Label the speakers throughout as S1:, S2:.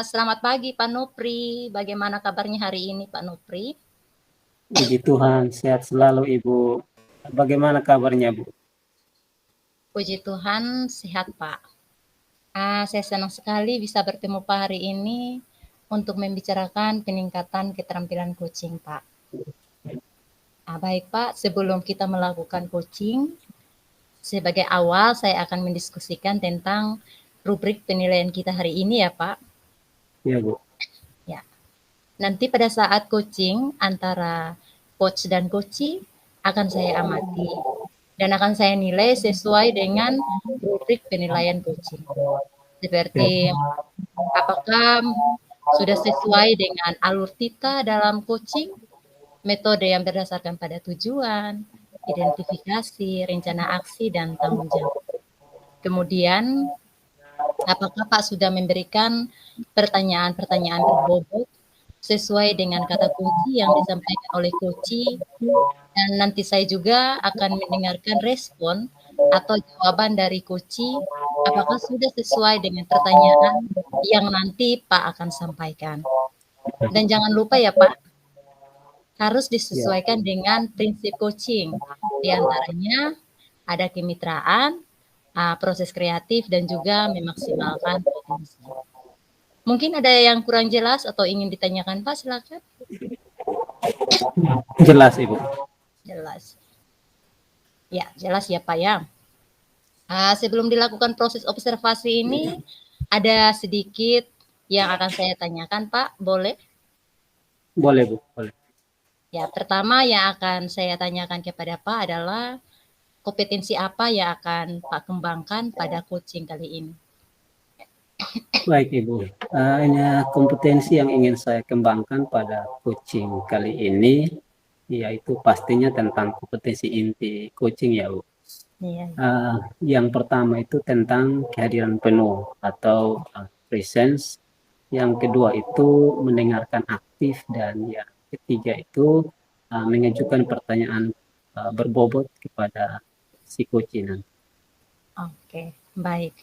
S1: Selamat pagi Pak Nupri. Bagaimana kabarnya hari ini Pak Nupri?
S2: Puji Tuhan, sehat selalu Ibu. Bagaimana kabarnya Bu?
S1: Puji Tuhan sehat Pak. Saya senang sekali bisa bertemu Pak hari ini untuk membicarakan peningkatan keterampilan coaching Pak. Baik Pak, sebelum kita melakukan coaching, sebagai awal saya akan mendiskusikan tentang rubrik penilaian kita hari ini ya Pak.
S2: Ya Bu.
S1: Ya, nanti pada saat coaching antara coach dan coachee akan saya amati dan akan saya nilai sesuai dengan rubrik penilaian coaching.
S2: Ya.
S1: Seperti apakah sudah sesuai dengan alur kita dalam coaching, metode yang berdasarkan pada tujuan, identifikasi, rencana aksi, dan tanggung jawab. Kemudian, apakah Pak sudah memberikan pertanyaan-pertanyaan berbobot sesuai dengan kata kunci yang disampaikan oleh coachee, dan nanti saya juga akan mendengarkan respon atau jawaban dari coachee apakah sudah sesuai dengan pertanyaan yang nanti Pak akan sampaikan. Dan jangan lupa ya Pak, harus
S2: Ya.
S1: disesuaikan dengan prinsip coaching. Di antaranya ada kemitraan, proses kreatif, dan juga memaksimalkan potensi. Mungkin ada yang kurang jelas atau ingin ditanyakan Pak, silakan.
S2: Jelas Ibu.
S1: Jelas. Ya, jelas ya Pak ya. Sebelum dilakukan proses observasi ini, ada sedikit yang akan saya tanyakan Pak, boleh?
S2: Boleh Bu, boleh.
S1: Ya, pertama yang akan saya tanyakan kepada Pak adalah kompetensi apa yang akan Pak kembangkan pada coaching kali ini?
S2: Baik Ibu. Ini kompetensi yang ingin saya kembangkan pada coaching kali ini, yaitu pastinya tentang kompetensi inti coaching ya Bu.
S1: Iya,
S2: Yang pertama itu tentang kehadiran penuh atau presence. Yang kedua itu mendengarkan aktif, dan yang ketiga itu mengajukan pertanyaan berbobot kepada si coaching nanti.
S1: oke, baik.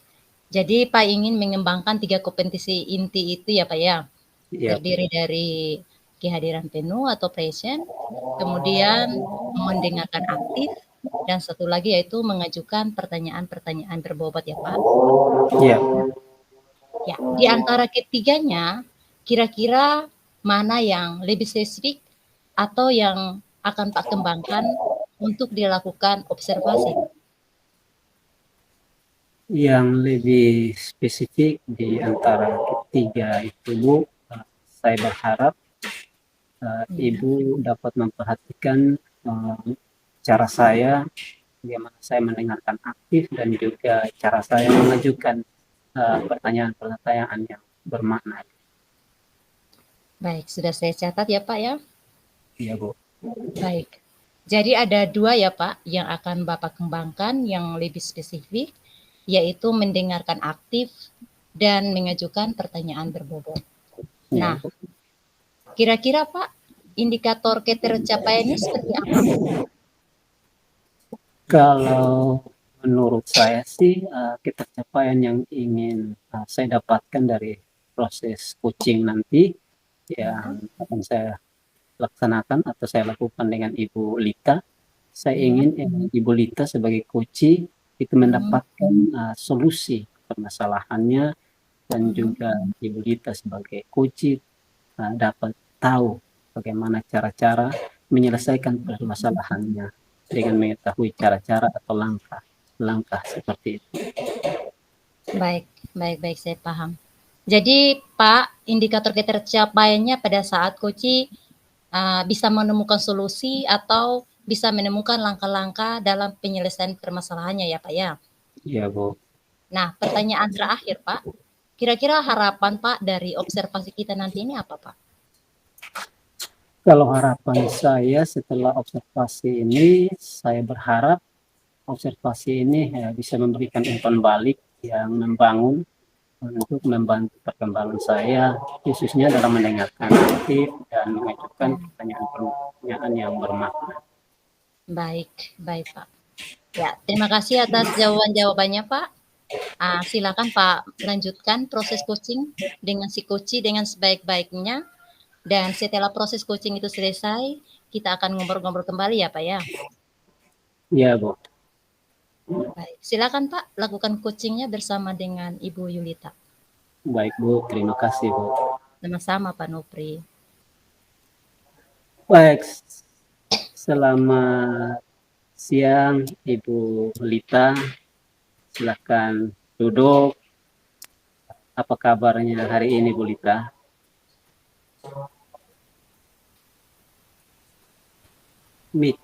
S1: Jadi Pak ingin mengembangkan 3 kompetensi inti itu ya Pak ya?
S2: Ya,
S1: Terdiri dari kehadiran penuh atau present, kemudian mendengarkan aktif, dan satu lagi yaitu mengajukan pertanyaan-pertanyaan berbobot ya Pak?
S2: ya.
S1: Ya, di antara ketiganya, kira-kira mana yang lebih spesifik atau yang akan Pak kembangkan untuk dilakukan observasi?
S2: Yang lebih spesifik di antara ketiga itu Bu, saya berharap
S1: Ya,
S2: Ibu dapat memperhatikan cara saya, bagaimana saya mendengarkan aktif, dan juga cara saya mengajukan pertanyaan-pertanyaan yang bermakna.
S1: baik, sudah saya catat ya Pak ya.
S2: Iya Bu.
S1: Baik. Jadi ada 2 ya Pak yang akan Bapak kembangkan yang lebih spesifik, yaitu mendengarkan aktif dan mengajukan pertanyaan berbobot.
S2: Ya
S1: Nah,
S2: Bu.
S1: kira-kira Pak, indikator ketercapaiannya seperti apa?
S2: Kalau menurut saya sih ketercapaian yang ingin saya dapatkan dari proses coaching nanti yang
S1: Ya,
S2: akan saya laksanakan atau saya lakukan dengan Ibu Lita. Saya
S1: ya.
S2: ingin Ibu Lita sebagai coaching itu
S1: Mhm,
S2: mendapatkan solusi permasalahannya, dan
S1: mhm.
S2: juga Ibu Lita sebagai coaching dapat tahu bagaimana cara-cara menyelesaikan permasalahannya dengan mengetahui cara-cara atau langkah-langkah seperti itu.
S1: Baik, baik, baik, saya paham. Jadi Pak, indikator ketercapaiannya pada saat coaching bisa menemukan solusi atau bisa menemukan langkah-langkah dalam penyelesaian permasalahannya ya Pak ya?
S2: Ya Bu.
S1: Nah, pertanyaan terakhir Pak, kira-kira harapan Pak dari observasi kita nanti ini apa Pak?
S2: Kalau harapan saya setelah observasi ini, saya berharap observasi ini bisa memberikan umpan balik yang membangun untuk membantu perkembangan saya, khususnya dalam mendengarkan aktif dan mengajukan
S1: Hmm,
S2: pertanyaan-pertanyaan yang bermakna.
S1: baik, baik Pak. Ya, terima kasih atas jawaban-jawabannya Pak. Silakan Pak, lanjutkan proses coaching dengan si coach dengan sebaik-baiknya. Dan setelah proses coaching itu selesai, kita akan ngobrol-ngobrol kembali ya Pak ya.
S2: Iya, Bu.
S1: Baik, silakan Pak, lakukan coachingnya bersama dengan Ibu Yulita.
S2: Baik, Bu. Terima kasih, Bu.
S1: Sama-sama Pak Nopri.
S2: Baik, selamat siang Ibu Lita. Silakan duduk. Apa kabarnya hari ini, Bu Lita?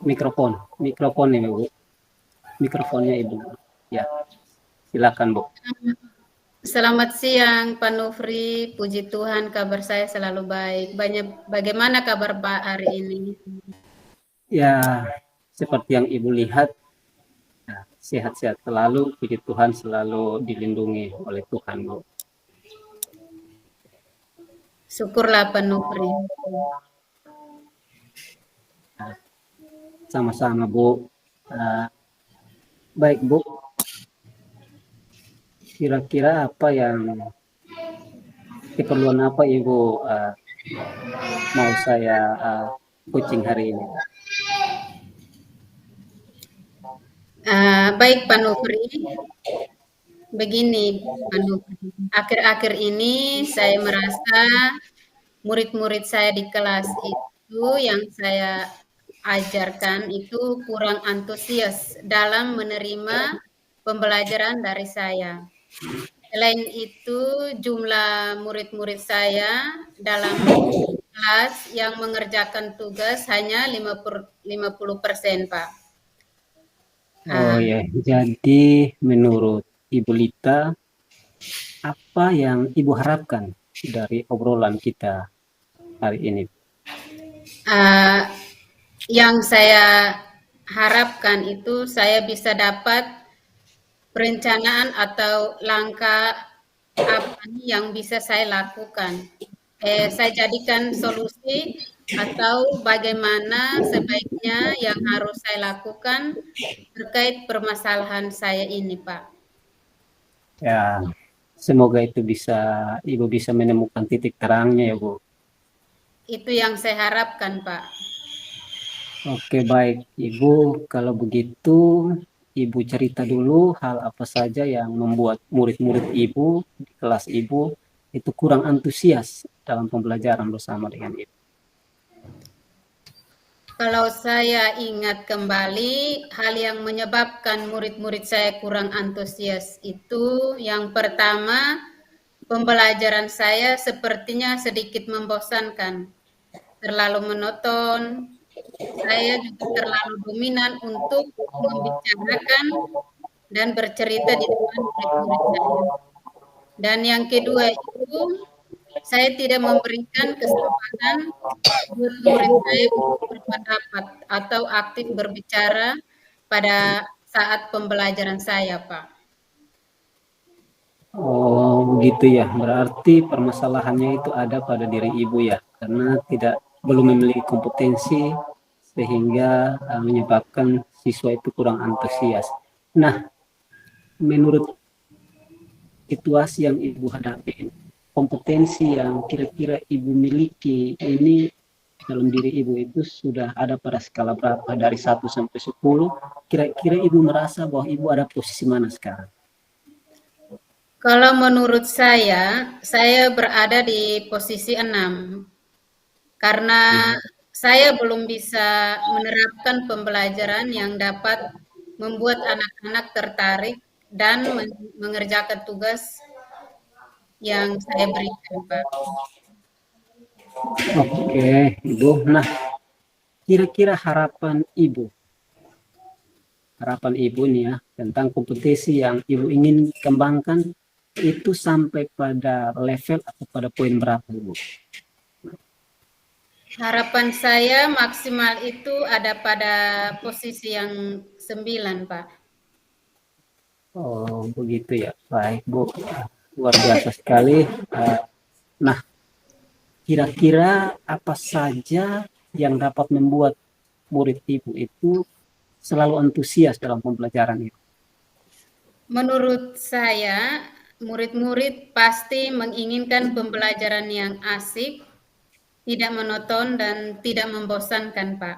S2: Mikrofon ini, Bu. Mikrofonnya Ibu. Ya, silakan, Bu.
S3: Selamat siang Pak Nufri, puji Tuhan kabar saya selalu baik. Bagaimana kabar Pak hari ini?
S2: Ya, seperti yang Ibu lihat, sehat-sehat selalu, puji Tuhan selalu dilindungi oleh Tuhan, Bu.
S3: Syukurlah Pak Nufri.
S2: Sama-sama, Bu. Baik, Bu. Kira-kira apa yang keperluan apa Ibu mau saya coaching hari ini?
S3: Baik Pak Nufri, begini Pak Nufri, akhir-akhir ini saya merasa murid-murid saya di kelas itu yang saya ajarkan itu kurang antusias dalam menerima pembelajaran dari saya. Selain itu, jumlah murid-murid saya dalam kelas yang mengerjakan tugas hanya 50%, Pak.
S2: Oh ya, jadi menurut Ibu Lita, apa yang Ibu harapkan dari obrolan kita hari ini?
S3: Yang saya harapkan itu saya bisa dapat perencanaan atau langkah apa yang bisa saya lakukan. Saya jadikan solusi atau bagaimana sebaiknya yang harus saya lakukan terkait permasalahan saya ini, Pak.
S2: Ya, semoga itu Ibu bisa menemukan titik terangnya ya, Bu.
S3: Itu yang saya harapkan, Pak.
S2: Oke, baik. Ibu, kalau begitu Ibu cerita dulu hal apa saja yang membuat murid-murid Ibu di kelas Ibu itu kurang antusias dalam pembelajaran bersama dengan Ibu.
S3: Kalau saya ingat kembali, hal yang menyebabkan murid-murid saya kurang antusias itu yang pertama, pembelajaran saya sepertinya sedikit membosankan, terlalu monoton. Saya juga terlalu dominan untuk membicarakan dan bercerita di depan murid-murid saya. Dan yang kedua itu, saya tidak memberikan kesempatan buat murid saya untuk berpendapat atau aktif berbicara pada saat pembelajaran saya, Pak.
S2: Oh, begitu ya. Berarti permasalahannya itu ada pada diri Ibu ya, karena belum memiliki kompetensi sehingga menyebabkan siswa itu kurang antusias. Nah, menurut situasi yang Ibu hadapi, kompetensi yang kira-kira Ibu miliki ini dalam diri Ibu itu sudah ada pada skala berapa? Dari 1 sampai 10, kira-kira Ibu merasa bahwa Ibu ada posisi mana sekarang?
S3: Kalau menurut saya berada di posisi 6. Karena saya belum bisa menerapkan pembelajaran yang dapat membuat anak-anak tertarik dan mengerjakan tugas yang saya berikan, Pak.
S2: Oke, Ibu. Nah, kira-kira harapan Ibu nih ya tentang kompetisi yang Ibu ingin kembangkan itu sampai pada level atau pada poin berapa, Ibu?
S3: Harapan saya maksimal itu ada pada posisi yang 9, Pak.
S2: Oh, begitu ya. Baik, Bu. Luar biasa sekali. Nah, kira-kira apa saja yang dapat membuat murid Ibu itu selalu antusias dalam pembelajaran itu?
S3: Menurut saya, murid-murid pasti menginginkan pembelajaran yang asik, tidak monoton, dan tidak membosankan, Pak.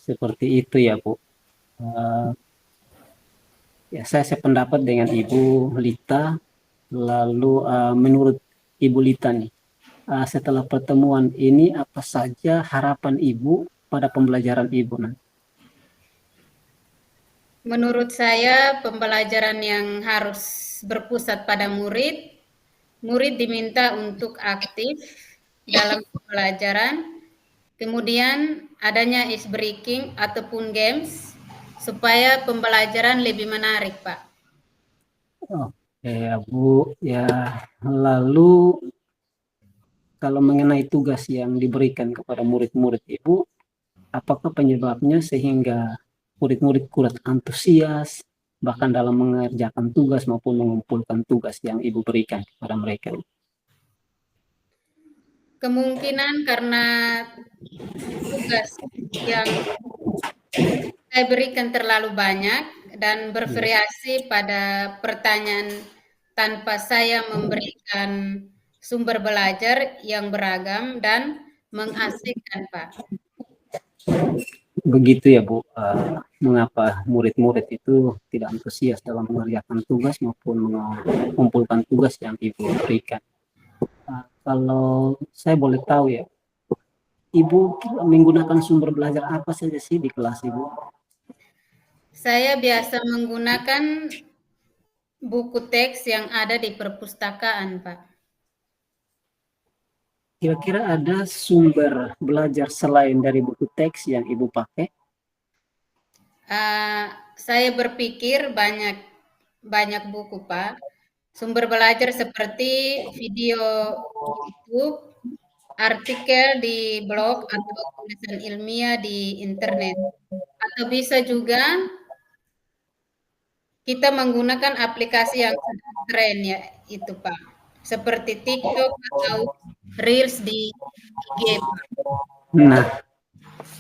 S2: Seperti itu ya, Bu. Uh, ya, saya sependapat dengan Ibu Lita. Lalu menurut Ibu Lita nih, setelah pertemuan ini apa saja harapan Ibu pada pembelajaran Ibu nanti?
S3: Menurut saya, pembelajaran yang harus berpusat pada murid, murid diminta untuk aktif dalam pembelajaran, kemudian adanya ice breaking ataupun games, supaya pembelajaran lebih menarik, Pak.
S2: Oke ya, Bu. Ya, lalu kalau mengenai tugas yang diberikan kepada murid-murid Ibu, apakah penyebabnya sehingga murid-murid kurang antusias bahkan dalam mengerjakan tugas maupun mengumpulkan tugas yang Ibu berikan kepada mereka?
S3: Kemungkinan karena tugas yang saya berikan terlalu banyak dan bervariasi pada pertanyaan tanpa saya memberikan sumber belajar yang beragam dan mengasihkan, Pak.
S2: Begitu ya, Bu. Mengapa murid-murid itu tidak antusias dalam mengerjakan tugas maupun mengumpulkan tugas yang Ibu berikan? Kalau saya boleh tahu ya, Ibu menggunakan sumber belajar apa saja sih di kelas Ibu?
S3: Saya biasa menggunakan buku teks yang ada di perpustakaan, Pak.
S2: Kira-kira ada sumber belajar selain dari buku teks yang Ibu pakai?
S3: Saya berpikir banyak buku, Pak. Sumber belajar seperti video YouTube, artikel di blog atau tulisan ilmiah di internet. Atau bisa juga kita menggunakan aplikasi yang sedang tren ya itu, Pak. Seperti TikTok atau Reels di IG, Pak.
S2: Nah,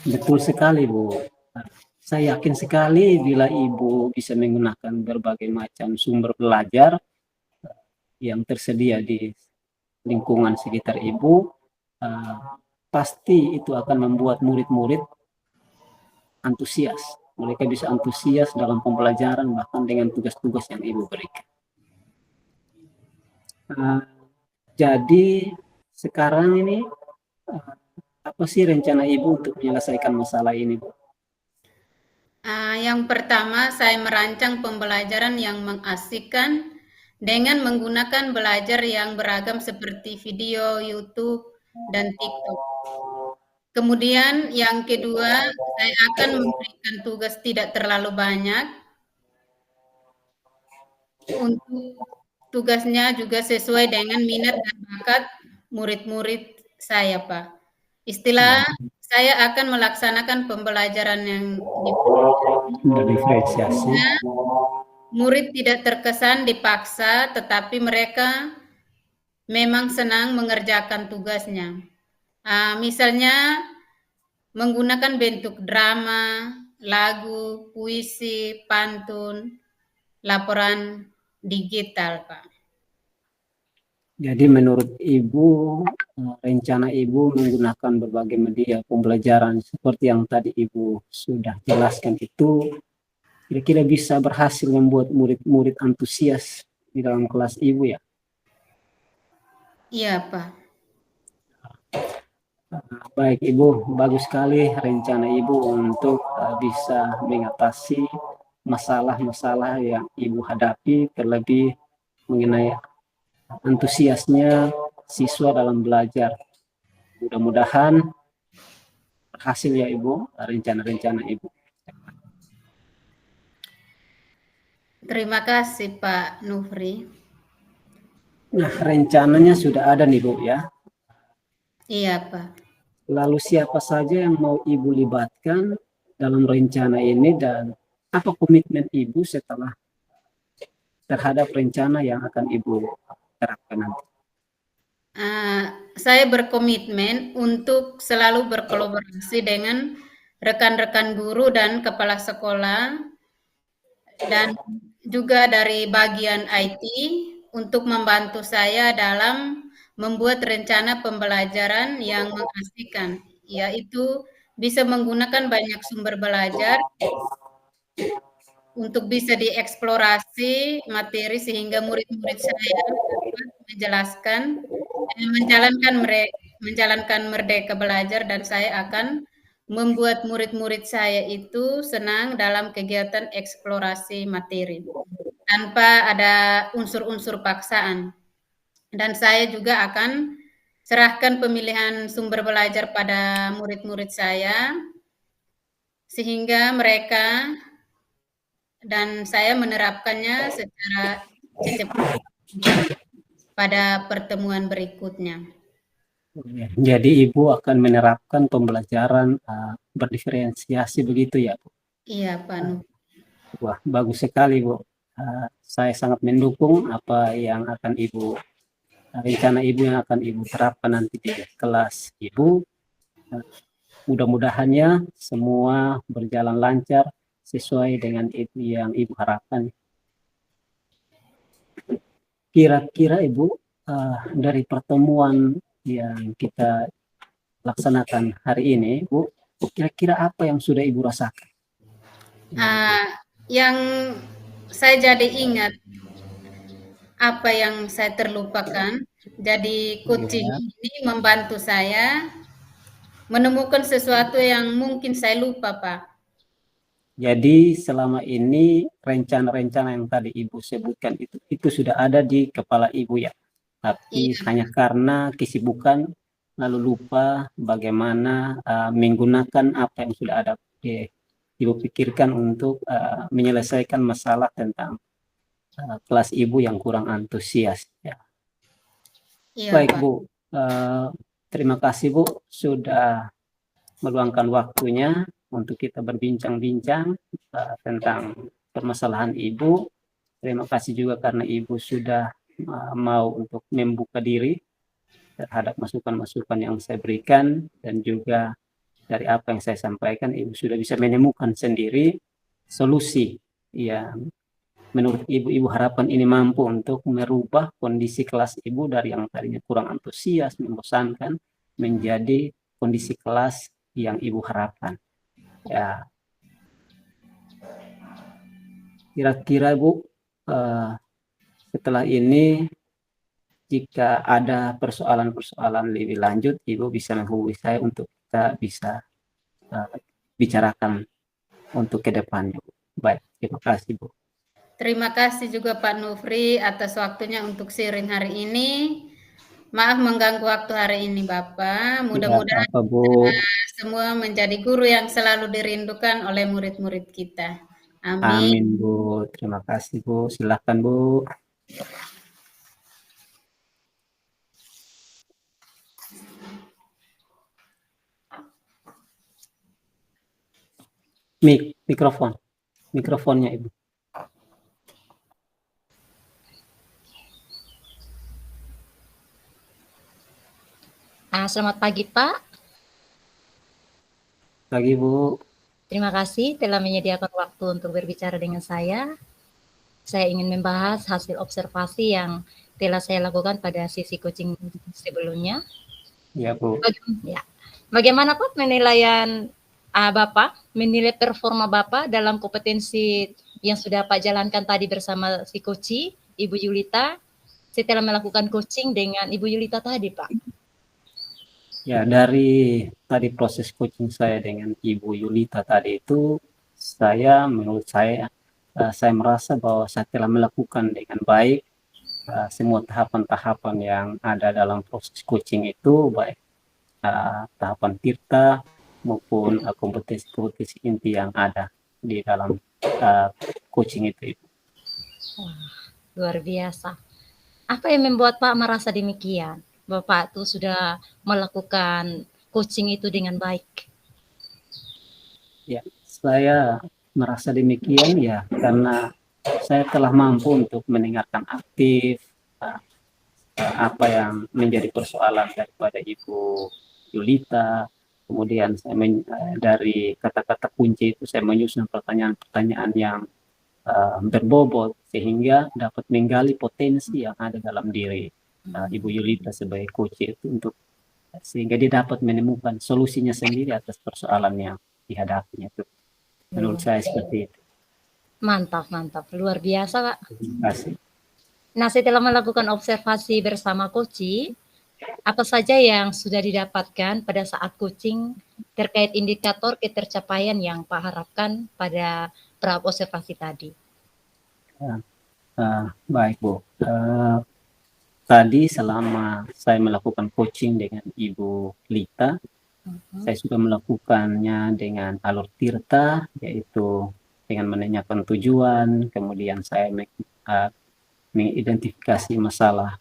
S2: betul sekali, Bu. Saya yakin sekali bila Ibu bisa menggunakan berbagai macam sumber belajar yang tersedia di lingkungan sekitar Ibu, pasti itu akan membuat murid-murid antusias. Mereka bisa antusias dalam pembelajaran bahkan dengan tugas-tugas yang Ibu berikan. Jadi sekarang ini apa sih rencana Ibu untuk menyelesaikan masalah ini, Bu?
S3: Yang pertama, saya merancang pembelajaran yang mengasihkan dengan menggunakan belajar yang beragam seperti video, YouTube, dan TikTok. Kemudian yang kedua, saya akan memberikan tugas tidak terlalu banyak. Untuk tugasnya juga sesuai dengan minat dan bakat murid-murid saya, Pak. Istilah saya akan melaksanakan pembelajaran yang
S2: Diferensiasi.
S3: murid tidak terkesan dipaksa, tetapi mereka memang senang mengerjakan tugasnya. Misalnya menggunakan bentuk drama, lagu, puisi, pantun, laporan digital, Pak.
S2: Jadi menurut Ibu, rencana Ibu menggunakan berbagai media pembelajaran seperti yang tadi Ibu sudah jelaskan itu, kira-kira bisa berhasil membuat murid-murid antusias di dalam kelas Ibu ya?
S3: Iya, Pak.
S2: Baik Ibu, bagus sekali rencana Ibu untuk bisa mengatasi masalah-masalah yang Ibu hadapi, terlebih mengenai antusiasnya siswa dalam belajar. Mudah-mudahan berhasil ya Ibu, rencana-rencana Ibu.
S3: Terima kasih Pak Nufri.
S2: Nah, rencananya sudah ada nih Bu ya.
S3: Iya Pak.
S2: Lalu siapa saja yang mau Ibu libatkan dalam rencana ini dan apa komitmen Ibu setelah terhadap rencana yang akan Ibu terapkan nanti?
S3: Saya berkomitmen untuk selalu berkolaborasi dengan rekan-rekan guru dan kepala sekolah dan juga dari bagian IT untuk membantu saya dalam membuat rencana pembelajaran yang mengasihkan, yaitu bisa menggunakan banyak sumber belajar untuk bisa dieksplorasi materi sehingga murid-murid saya dapat menjelaskan, menjalankan merdeka belajar, dan saya akan membuat murid-murid saya itu senang dalam kegiatan eksplorasi materi tanpa ada unsur-unsur paksaan. Dan saya juga akan serahkan pemilihan sumber belajar pada murid-murid saya sehingga mereka dan saya menerapkannya secara cepat pada pertemuan berikutnya.
S2: Jadi Ibu akan menerapkan pembelajaran berdiferensiasi begitu ya, Bu?
S3: Iya, Pak Nu.
S2: Wah, bagus sekali, Bu. Saya sangat mendukung apa yang akan rencana Ibu yang akan Ibu terapkan nanti di kelas Ibu. Mudah-mudahannya semua berjalan lancar sesuai dengan yang Ibu harapkan. Kira-kira Ibu, dari pertemuan yang kita laksanakan hari ini, Bu, kira-kira apa yang sudah Ibu rasakan?
S3: Yang saya jadi ingat apa yang saya terlupakan. Jadi coaching ini membantu saya menemukan sesuatu yang mungkin saya lupa, Pak.
S2: Jadi selama ini rencana-rencana yang tadi Ibu sebutkan itu sudah ada di kepala Ibu ya. Tapi hanya karena kesibukan lalu lupa bagaimana menggunakan apa yang sudah ada Ibu pikirkan untuk menyelesaikan masalah tentang kelas Ibu yang kurang antusias ya.
S3: Iya,
S2: Baik,
S3: Pak.
S2: Bu. Terima kasih, Bu, sudah meluangkan waktunya untuk kita berbincang-bincang tentang permasalahan Ibu. Terima kasih juga karena Ibu sudah mau untuk membuka diri terhadap masukan-masukan yang saya berikan, dan juga dari apa yang saya sampaikan Ibu sudah bisa menemukan sendiri solusi yang menurut Ibu harapkan ini mampu untuk merubah kondisi kelas Ibu dari yang tadinya kurang antusias, membosankan, menjadi kondisi kelas yang Ibu harapkan. Ya, kira-kira Bu, setelah ini jika ada persoalan-persoalan lebih lanjut, Ibu bisa menghubungi saya untuk kita bisa bicarakan untuk ke depannya. Baik, terima kasih, Bu.
S3: Terima kasih juga Pak Nufri atas waktunya untuk sharing hari ini. Maaf mengganggu waktu hari ini, Bapak. Mudah-mudahan semua menjadi guru yang selalu dirindukan oleh murid-murid kita. Amin.
S2: Amin, Bu. Terima kasih, Bu. Silakan, Bu. Mikrofonnya Ibu.
S1: Selamat pagi, Pak.
S2: Pagi, Bu.
S1: Terima kasih telah menyediakan waktu untuk berbicara dengan saya. Saya ingin membahas hasil observasi yang telah saya lakukan pada sesi coaching sebelumnya.
S2: Ya, Bu.
S1: Bagaimana Pak penilaian Bapak, menilai performa Bapak dalam kompetensi yang sudah Pak jalankan tadi bersama si coach, Ibu Yulita, setelah melakukan coaching dengan Ibu Yulita tadi, Pak?
S2: Ya, dari tadi proses coaching saya dengan Ibu Yulita tadi itu, menurut saya merasa bahwa saya telah melakukan dengan baik semua tahapan-tahapan yang ada dalam proses coaching itu, baik tahapan tirta maupun kompetensi-kompetensi inti yang ada di dalam coaching itu.
S1: Wah, luar biasa. Apa yang membuat Pak merasa demikian? Bapak tuh sudah melakukan coaching itu dengan baik.
S2: Ya, saya merasa demikian ya karena saya telah mampu untuk mendengarkan aktif apa yang menjadi persoalan daripada Ibu Yulita. Kemudian saya dari kata-kata kunci itu saya menyusun pertanyaan-pertanyaan yang berbobot sehingga dapat menggali potensi yang ada dalam diri Ibu Yulita sebagai coach itu untuk sehingga dia dapat menemukan solusinya sendiri atas persoalan yang dihadapinya itu. Menurut saya seperti itu.
S1: Mantap, mantap. Luar biasa, Pak.
S2: Terima kasih.
S1: Nah, setelah melakukan observasi bersama Koci, apa saja yang sudah didapatkan pada saat coaching terkait indikator ketercapaian yang Pak harapkan pada pra observasi tadi?
S2: Baik, Bu. Tadi selama saya melakukan coaching dengan Ibu Lita, saya sudah melakukannya dengan alur tirta, yaitu dengan menanyakan tujuan, kemudian saya mengidentifikasi masalah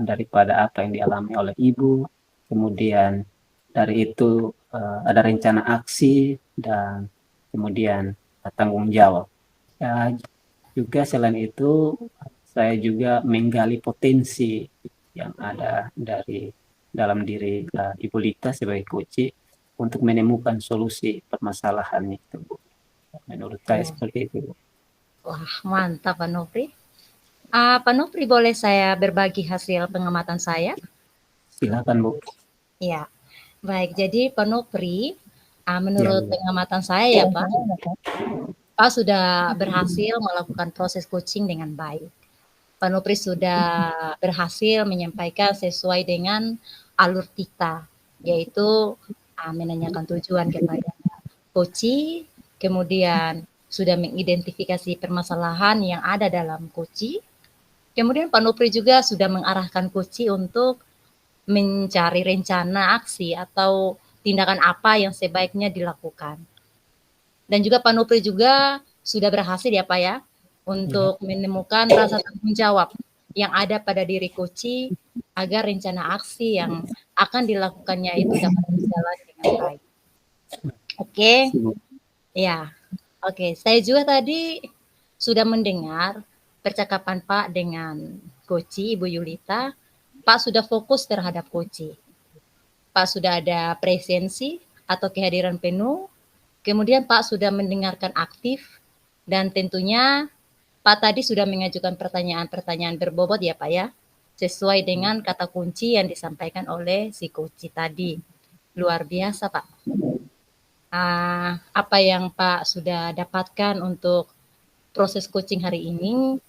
S2: daripada apa yang dialami oleh Ibu, kemudian dari itu ada rencana aksi, dan kemudian tanggung jawab. Juga selain itu, saya juga menggali potensi yang ada dari dalam diri Ibu Lita sebagai coach untuk menemukan solusi permasalahan itu. Menurut saya seperti itu.
S1: Wah, mantap Pak Nopri. Pak Nopri, boleh saya berbagi hasil pengamatan saya?
S2: Silakan, Bu.
S1: Ya, baik. Jadi Pak Nopri, menurut pengamatan saya ya Pak, Pak sudah berhasil melakukan proses coaching dengan baik. Pak Nopri sudah berhasil menyampaikan sesuai dengan alur kita, yaitu menanyakan tujuan kepada coach, kemudian sudah mengidentifikasi permasalahan yang ada dalam coach, kemudian Pak Nopri juga sudah mengarahkan coach untuk mencari rencana aksi atau tindakan apa yang sebaiknya dilakukan. Dan juga Pak Nopri juga sudah berhasil ya Pak ya, untuk menemukan rasa tanggung jawab yang ada pada diri coach agar rencana aksi yang akan dilakukannya itu dapat berjalan dengan baik. Oke. Ya. Oke, saya juga tadi sudah mendengar percakapan Pak dengan coach Ibu Yulita. Pak sudah fokus terhadap coach. Pak sudah ada presensi atau kehadiran penuh. Kemudian Pak sudah mendengarkan aktif dan tentunya Pak tadi sudah mengajukan pertanyaan-pertanyaan berbobot ya Pak ya, sesuai dengan kata kunci yang disampaikan oleh si coach tadi. Luar biasa Pak. Apa yang Pak sudah dapatkan untuk proses coaching hari ini,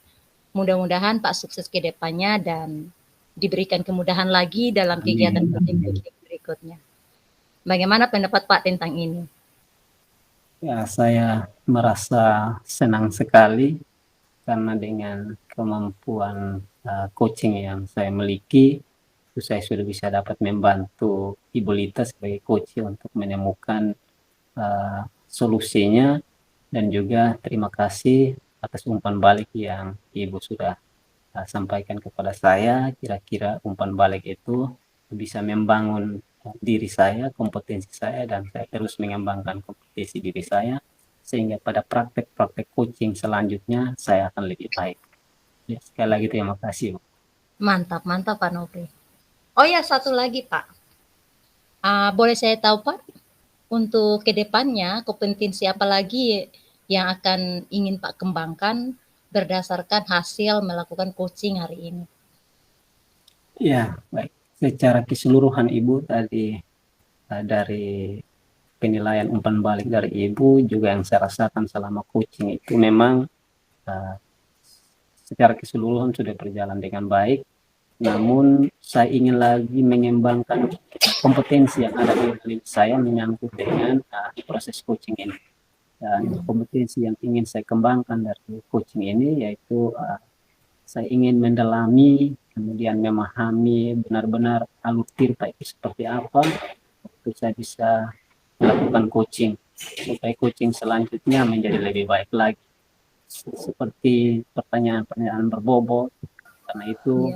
S1: mudah-mudahan Pak sukses ke depannya dan diberikan kemudahan lagi dalam kegiatan coaching berikutnya. Bagaimana pendapat Pak tentang ini?
S2: Ya, saya merasa senang sekali karena dengan kemampuan coaching yang saya miliki, itu saya sudah bisa dapat membantu Ibu Lita sebagai coach untuk menemukan solusinya, dan juga terima kasih atas umpan balik yang Ibu sudah sampaikan kepada saya. Kira-kira umpan balik itu bisa membangun diri saya, kompetensi saya, dan saya terus mengembangkan kompetensi diri saya sehingga pada praktek-praktek coaching selanjutnya saya akan lebih baik. Ya, sekali lagi terima kasih.
S1: Mantap, mantap Pak Nopri. Oh ya, satu lagi Pak. Boleh saya tahu Pak, untuk kedepannya kompetensi apa lagi yang akan ingin Pak kembangkan berdasarkan hasil melakukan coaching hari ini?
S2: Ya, baik. Secara keseluruhan Ibu tadi dari penilaian umpan balik dari Ibu juga yang saya rasakan selama coaching itu memang secara keseluruhan sudah berjalan dengan baik. Namun saya ingin lagi mengembangkan kompetensi yang ada di diri saya menyangkut dengan proses coaching ini. Dan kompetensi yang ingin saya kembangkan dari coaching ini yaitu saya ingin mendalami, kemudian memahami benar-benar alur tirta itu seperti apa, untuk saya bisa melakukan coaching supaya coaching selanjutnya menjadi lebih baik lagi. Seperti pertanyaan-pertanyaan berbobot, karena itu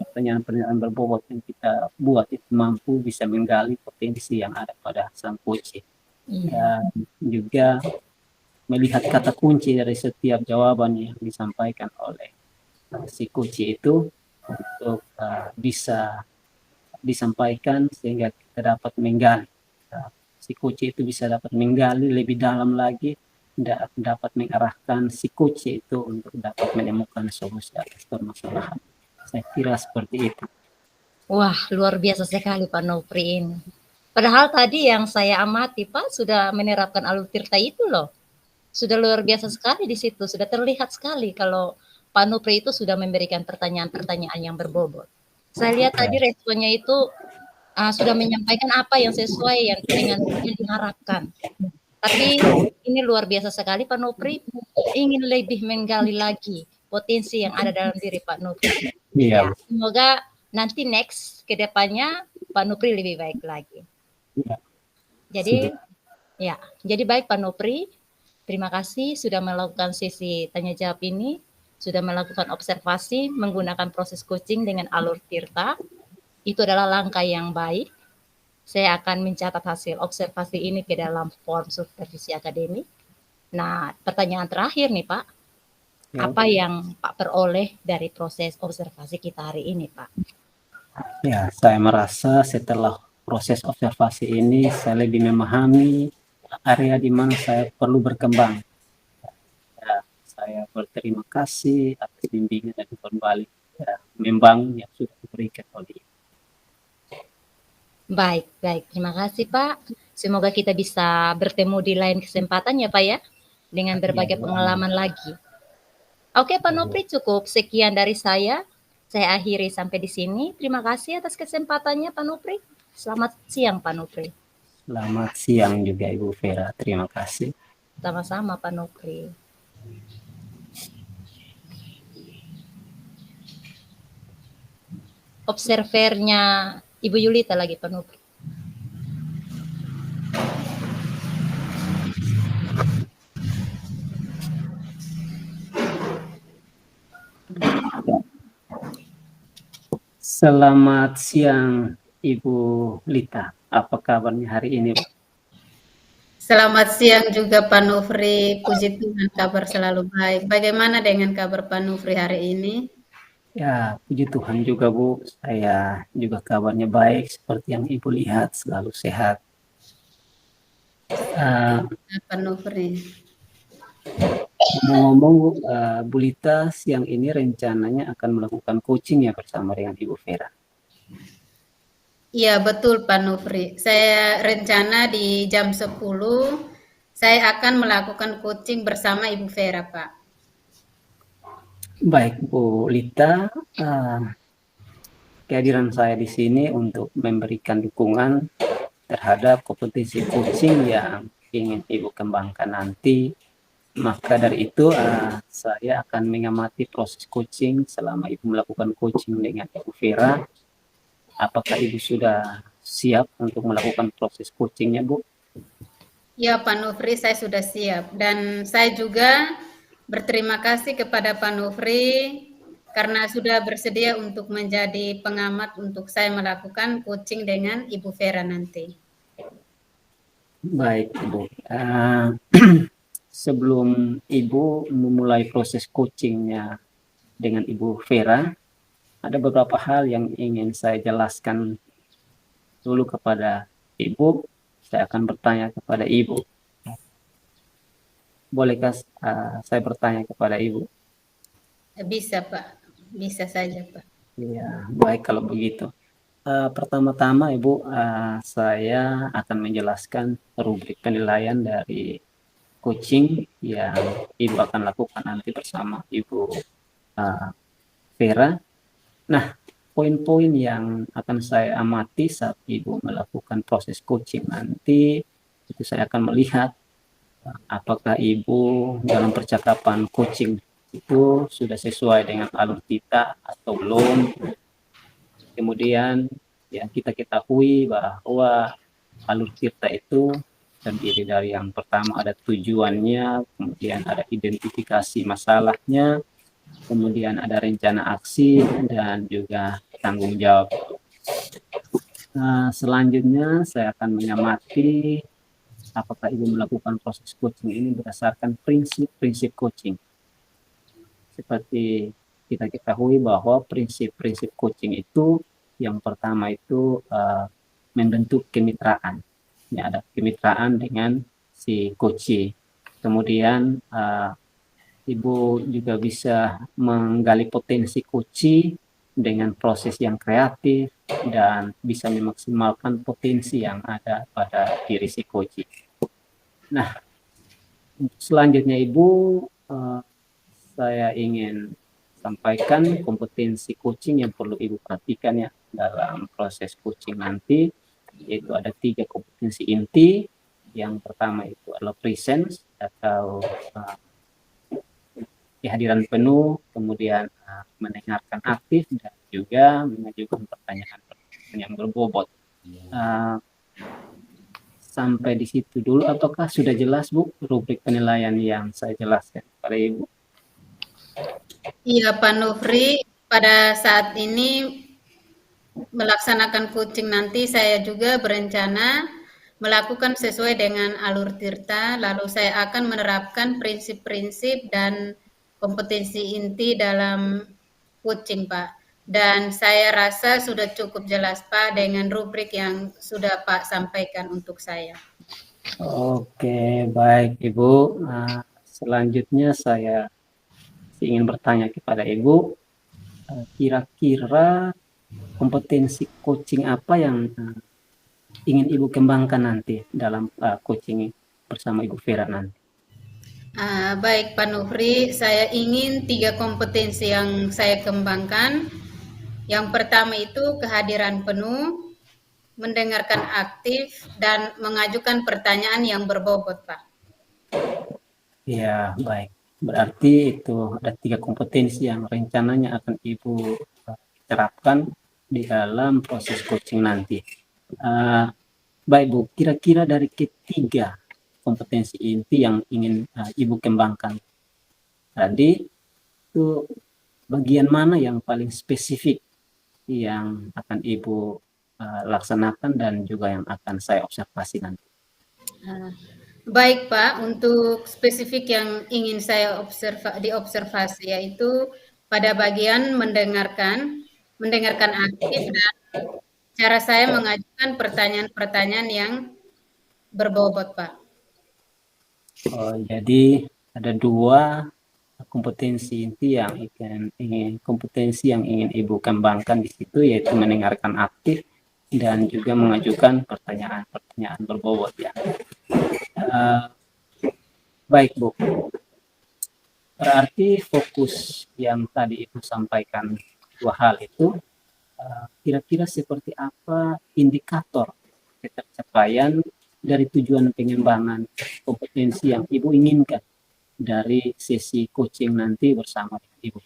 S2: pertanyaan-pertanyaan berbobot yang kita buat itu mampu bisa menggali potensi yang ada pada sang coach. Dan juga melihat kata kunci dari setiap jawaban yang disampaikan oleh si coach itu untuk bisa disampaikan sehingga kita dapat menggali. Si coach itu bisa dapat menggali lebih dalam lagi dapat mengarahkan si coach itu untuk dapat menemukan solusi atas permasalahan. Saya kira seperti itu.
S1: Wah, luar biasa sekali Pak Nopri ini. Padahal tadi yang saya amati Pak sudah menerapkan alur tirta itu loh. Sudah luar biasa sekali di situ, sudah terlihat sekali kalau Pak Nopri itu sudah memberikan pertanyaan-pertanyaan yang berbobot. Saya lihat tadi responnya itu sudah menyampaikan apa yang sesuai yang dengan yang diharapkan. Tapi ini luar biasa sekali Pak Nopri ingin lebih menggali lagi potensi yang ada dalam diri Pak Nopri.
S2: Iya.
S1: Ya, semoga nanti next ke depannya Pak Nopri lebih baik lagi.
S2: Ya.
S1: Jadi ya, jadi baik Pak Nopri, terima kasih sudah melakukan sesi tanya jawab ini, sudah melakukan observasi menggunakan proses coaching dengan alur tirta. Itu adalah langkah yang baik. Saya akan mencatat hasil observasi ini ke dalam form supervisi akademik. Nah, pertanyaan terakhir nih Pak, apa yang Pak peroleh dari proses observasi kita hari ini Pak?
S2: Ya, saya merasa setelah proses observasi ini saya lebih memahami area di mana saya perlu berkembang. Ya, saya berterima kasih atas bimbingan dan kembali membangun yang sudah diberikan oleh.
S1: Baik, terima kasih Pak. Semoga kita bisa bertemu di lain kesempatan ya Pak ya, dengan berbagai pengalaman lagi. Oke Pak Nopri, cukup sekian dari saya. Saya akhiri sampai di sini. Terima kasih atas kesempatannya Pak Nopri. Selamat siang Pak Nopri.
S2: Selamat siang juga Ibu Vera. Terima kasih.
S1: Sama-sama Pak Nopri. Observernya Ibu Yulita lagi Pak Nopri.
S2: Selamat siang Ibu Lita. Apa kabarnya hari ini?
S3: Selamat siang juga Pak Nufri. Puji Tuhan kabar selalu baik. Bagaimana dengan kabar Pak Nufri hari ini?
S2: Ya, puji Tuhan juga Bu. Saya juga kabarnya baik seperti yang Ibu lihat, selalu sehat.
S3: Pak Nufri.
S2: Ngomong Bu Lita siang ini rencananya akan melakukan coaching ya bersama dengan Ibu Vera.
S3: Iya betul Pak Nufri. Saya rencana di jam 10 saya akan melakukan coaching bersama Ibu Vera Pak.
S2: Baik Bu Lita, kehadiran saya di sini untuk memberikan dukungan terhadap kompetensi coaching yang ingin Ibu kembangkan nanti. Maka dari itu saya akan mengamati proses coaching selama Ibu melakukan coaching dengan Ibu Vera. Apakah Ibu sudah siap untuk melakukan proses coachingnya Bu?
S3: Ya Pak Nufri, saya sudah siap. Dan saya juga berterima kasih kepada Pak Nufri karena sudah bersedia untuk menjadi pengamat untuk saya melakukan coaching dengan Ibu Vera nanti.
S2: Baik Bu. Sebelum Ibu memulai proses coachingnya dengan Ibu Vera, ada beberapa hal yang ingin saya jelaskan dulu kepada Ibu. Saya akan bertanya kepada Ibu. Bolehkah saya bertanya kepada Ibu?
S3: Bisa Pak, bisa saja Pak.
S2: Ya, baik kalau begitu. Pertama-tama Ibu, saya akan menjelaskan rubrik penilaian dari coaching yang Ibu akan lakukan nanti bersama Ibu Vera. Nah, poin-poin yang akan saya amati saat Ibu melakukan proses coaching nanti, itu saya akan melihat apakah Ibu dalam percakapan coaching itu sudah sesuai dengan alur kita atau belum. Kemudian yang kita ketahui bahwa alur kita itu terdiri dari yang pertama ada tujuannya, kemudian ada identifikasi masalahnya, kemudian ada rencana aksi, dan juga tanggung jawab. Selanjutnya saya akan mengamati apakah Ibu melakukan proses coaching ini berdasarkan prinsip-prinsip coaching. Seperti kita ketahui bahwa prinsip-prinsip coaching itu yang pertama itu membentuk kemitraan. Ya, ada kemitraan dengan si coachee. Kemudian Ibu juga bisa menggali potensi coaching dengan proses yang kreatif dan bisa memaksimalkan potensi yang ada pada diri si coaching. Nah, selanjutnya Ibu, saya ingin sampaikan kompetensi coaching yang perlu Ibu perhatikan ya dalam proses coaching nanti, yaitu ada 3 kompetensi inti. Yang pertama itu adalah presence atau kehadiran penuh, kemudian mendengarkan aktif dan juga mengajukan pertanyaan yang berbobot. Sampai di situ dulu, apakah sudah jelas Bu rubrik penilaian yang saya jelaskan kepada Ibu?
S3: Iya Pak Nofri, pada saat ini melaksanakan coaching nanti saya juga berencana melakukan sesuai dengan alur Tirta, lalu saya akan menerapkan prinsip-prinsip dan kompetensi inti dalam coaching, Pak. Dan saya rasa sudah cukup jelas, Pak, dengan rubrik yang sudah Pak sampaikan untuk saya.
S2: Oke, baik Ibu. Selanjutnya saya ingin bertanya kepada Ibu, kira-kira kompetensi coaching apa yang ingin Ibu kembangkan nanti dalam coaching bersama Ibu Vera nanti?
S3: Baik Pak Nufri, saya ingin 3 kompetensi yang saya kembangkan. Yang pertama itu kehadiran penuh, mendengarkan aktif, dan mengajukan pertanyaan yang berbobot, Pak.
S2: Ya, baik. Berarti itu ada 3 kompetensi yang rencananya akan Ibu terapkan di dalam proses coaching nanti. Baik Bu, kira-kira dari ketiga kompetensi inti yang ingin Ibu kembangkan tadi, itu bagian mana yang paling spesifik yang akan Ibu laksanakan dan juga yang akan saya observasi nanti?
S3: Baik Pak, untuk spesifik yang ingin saya diobservasi yaitu pada bagian mendengarkan aktif dan cara saya mengajukan pertanyaan-pertanyaan yang berbobot, Pak.
S2: Jadi ada 2 kompetensi inti yang ingin Ibu kembangkan di situ, yaitu mendengarkan aktif dan juga mengajukan pertanyaan-pertanyaan berbobot ya. Baik Bu, berarti fokus yang tadi Ibu sampaikan 2 hal itu, kira-kira seperti apa indikator ketercapaian dari tujuan pengembangan kompetensi yang Ibu inginkan dari sesi coaching nanti bersama Ibu?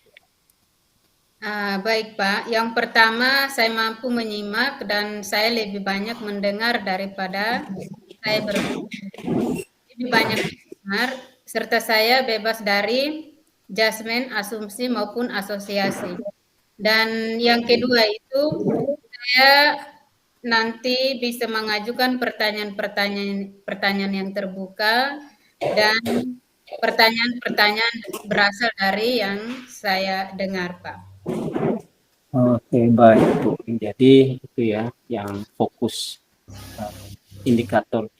S3: Baik Pak, yang pertama saya mampu menyimak dan saya lebih banyak mendengar daripada saya lebih banyak mendengar, serta saya bebas dari judgement, asumsi maupun asosiasi. Dan yang kedua itu saya nanti bisa mengajukan pertanyaan yang terbuka dan pertanyaan-pertanyaan berasal dari yang saya dengar, Pak.
S2: Oke, baik Bu. Jadi itu ya yang fokus indikator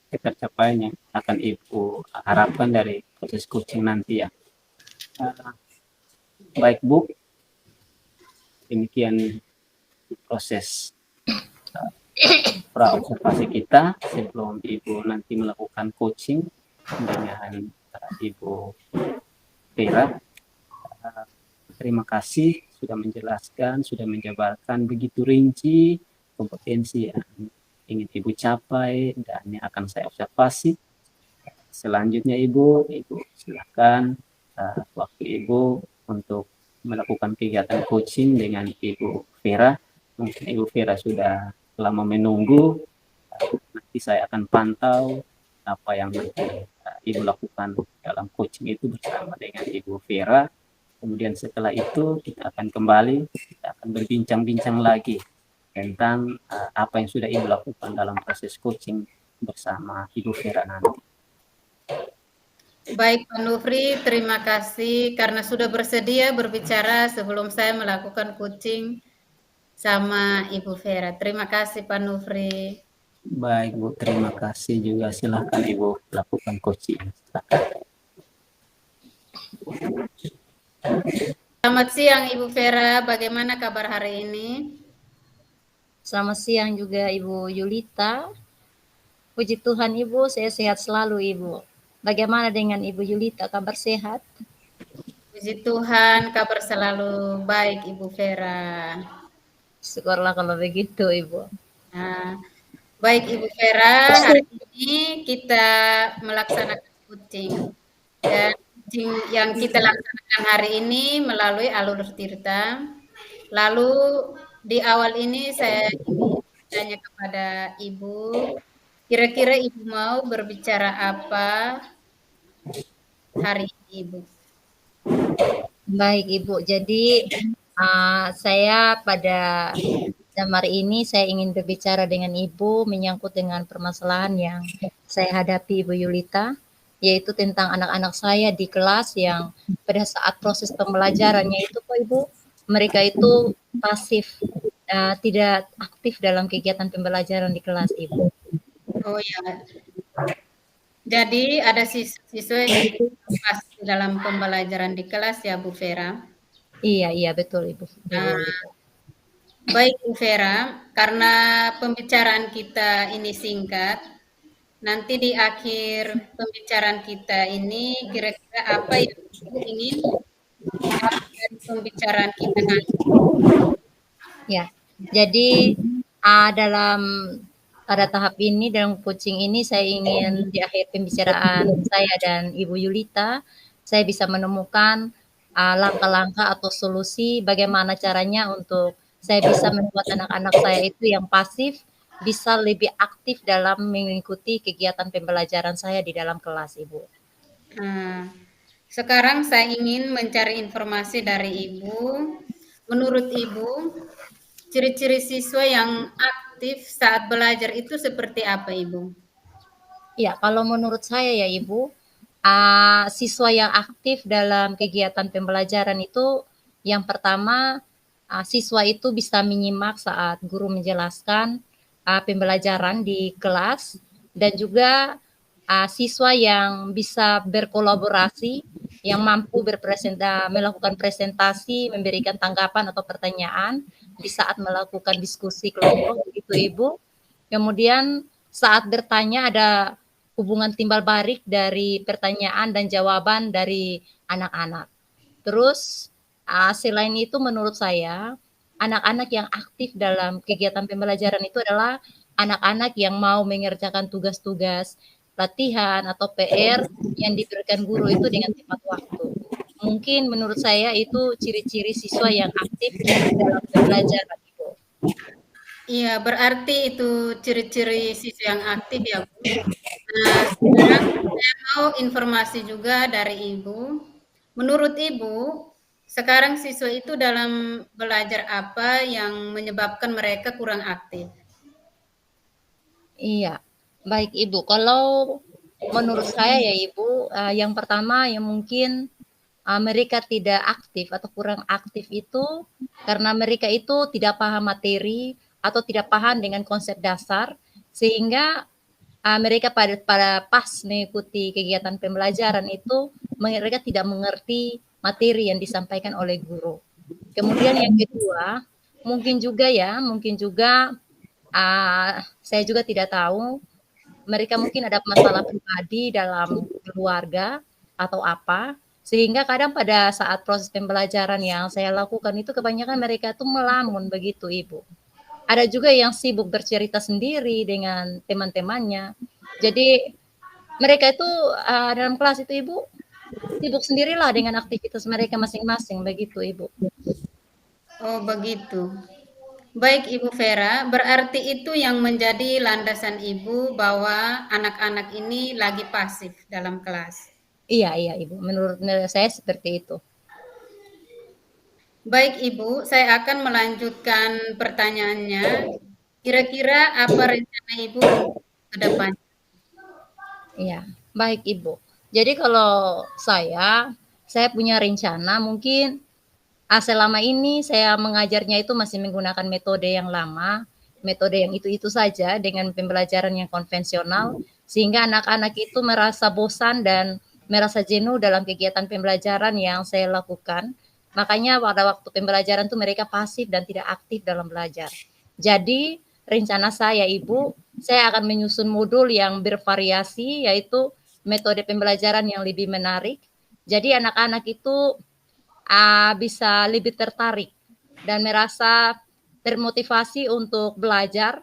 S2: ketercapaian yang akan Ibu harapkan dari proses coaching nanti ya. Baik Bu, demikian proses praobservasi kita sebelum Ibu nanti melakukan coaching dengan Ibu Vera. Terima kasih sudah menjelaskan, sudah menjabarkan begitu rinci kompetensi yang ingin Ibu capai dan yang akan saya observasi. Selanjutnya Ibu silakan waktu Ibu untuk melakukan kegiatan coaching dengan Ibu Vera. Mungkin Ibu Vera sudah lama menunggu, nanti saya akan pantau apa yang nanti Ibu lakukan dalam coaching itu bersama dengan Ibu Vera. Kemudian setelah itu kita akan kembali, kita akan berbincang-bincang lagi tentang apa yang sudah Ibu lakukan dalam proses coaching bersama Ibu Vera nanti.
S3: Baik Pak Nufri, terima kasih karena sudah bersedia berbicara sebelum saya melakukan coaching sama Ibu Vera. Terima kasih Pak Nufri.
S2: Baik Bu, terima kasih juga. Silahkan Ibu lakukan coaching. Silakan.
S3: Selamat siang Ibu Vera, bagaimana kabar hari ini?
S1: Selamat siang juga Ibu Yulita. Puji Tuhan Ibu, saya sehat selalu Ibu. Bagaimana dengan Ibu Yulita, kabar sehat?
S3: Puji Tuhan, kabar selalu baik Ibu Vera.
S1: Syukurlah kalau begitu Ibu.
S3: Nah, baik Ibu Vera, hari ini kita melaksanakan coaching. Dan coaching yang kita laksanakan hari ini melalui Alur Tirta. Lalu di awal ini saya ingin bertanya kepada Ibu, kira-kira Ibu mau berbicara apa hari ini Ibu?
S1: Baik Ibu, jadi saya pada jam hari ini saya ingin berbicara dengan Ibu menyangkut dengan permasalahan yang saya hadapi Ibu Yulita, yaitu tentang anak-anak saya di kelas yang pada saat proses pembelajarannya itu Pak Ibu, mereka itu pasif, tidak aktif dalam kegiatan pembelajaran di kelas Ibu.
S3: Oh ya, jadi ada siswa yang pas dalam pembelajaran di kelas ya Bu Vera.
S1: Iya betul Ibu.
S3: Baik Bu Vera, karena pembicaraan kita ini singkat, nanti di akhir pembicaraan kita ini kira-kira apa yang Ibu ingin dari pembicaraan kita nanti?
S1: Ya, jadi dalam pada tahap ini, dalam coaching ini saya ingin di akhir pembicaraan saya dan Ibu Yulita, saya bisa menemukan langkah-langkah atau solusi bagaimana caranya untuk saya bisa membuat anak-anak saya itu yang pasif bisa lebih aktif dalam mengikuti kegiatan pembelajaran saya di dalam kelas, Ibu.
S3: Nah, sekarang saya ingin mencari informasi dari Ibu. Menurut Ibu, ciri-ciri siswa yang aktif saat belajar itu seperti apa, Ibu?
S1: Ya, kalau menurut saya ya Ibu, siswa yang aktif dalam kegiatan pembelajaran itu yang pertama, siswa itu bisa menyimak saat guru menjelaskan pembelajaran di kelas dan juga siswa yang bisa berkolaborasi, yang mampu melakukan presentasi, memberikan tanggapan atau pertanyaan di saat melakukan diskusi kelompok, begitu Ibu. Kemudian saat bertanya ada hubungan timbal balik dari pertanyaan dan jawaban dari anak-anak. Terus selain itu menurut saya anak-anak yang aktif dalam kegiatan pembelajaran itu adalah anak-anak yang mau mengerjakan tugas-tugas latihan atau PR yang diberikan guru itu dengan tepat waktu. Mungkin menurut saya itu ciri-ciri siswa yang aktif dalam pembelajaran itu.
S3: Iya, berarti itu ciri-ciri siswa yang aktif ya, Bu. Nah, sekarang saya mau informasi juga dari Ibu. Menurut Ibu, sekarang siswa itu dalam belajar apa yang menyebabkan mereka kurang aktif?
S1: Iya, baik Ibu. Kalau menurut saya ya Ibu, yang pertama yang mungkin mereka tidak aktif atau kurang aktif itu karena mereka itu tidak paham materi atau tidak paham dengan konsep dasar sehingga mereka pada pas mengikuti kegiatan pembelajaran itu mereka tidak mengerti materi yang disampaikan oleh guru. Kemudian yang kedua, mungkin juga saya juga tidak tahu mereka mungkin ada masalah pribadi dalam keluarga atau apa, sehingga kadang pada saat proses pembelajaran yang saya lakukan itu kebanyakan mereka itu melamun begitu Ibu. Ada juga yang sibuk bercerita sendiri dengan teman-temannya. Jadi mereka itu dalam kelas itu Ibu sibuk sendirilah dengan aktivitas mereka masing-masing begitu Ibu.
S3: Oh, begitu. Baik Ibu Vera, berarti itu yang menjadi landasan Ibu bahwa anak-anak ini lagi pasif dalam kelas.
S1: Iya Ibu, menurut saya seperti itu.
S3: Baik Ibu, saya akan melanjutkan pertanyaannya. Kira-kira apa rencana Ibu ke depan?
S1: Iya, baik Ibu. Jadi kalau saya punya rencana mungkin selama ini saya mengajarnya itu masih menggunakan metode yang lama, metode yang itu-itu saja dengan pembelajaran yang konvensional, sehingga anak-anak itu merasa bosan dan merasa jenuh dalam kegiatan pembelajaran yang saya lakukan. Makanya pada waktu pembelajaran tuh mereka pasif dan tidak aktif dalam belajar. Jadi rencana saya Ibu, saya akan menyusun modul yang bervariasi, yaitu metode pembelajaran yang lebih menarik. Jadi anak-anak itu bisa lebih tertarik dan merasa termotivasi untuk belajar.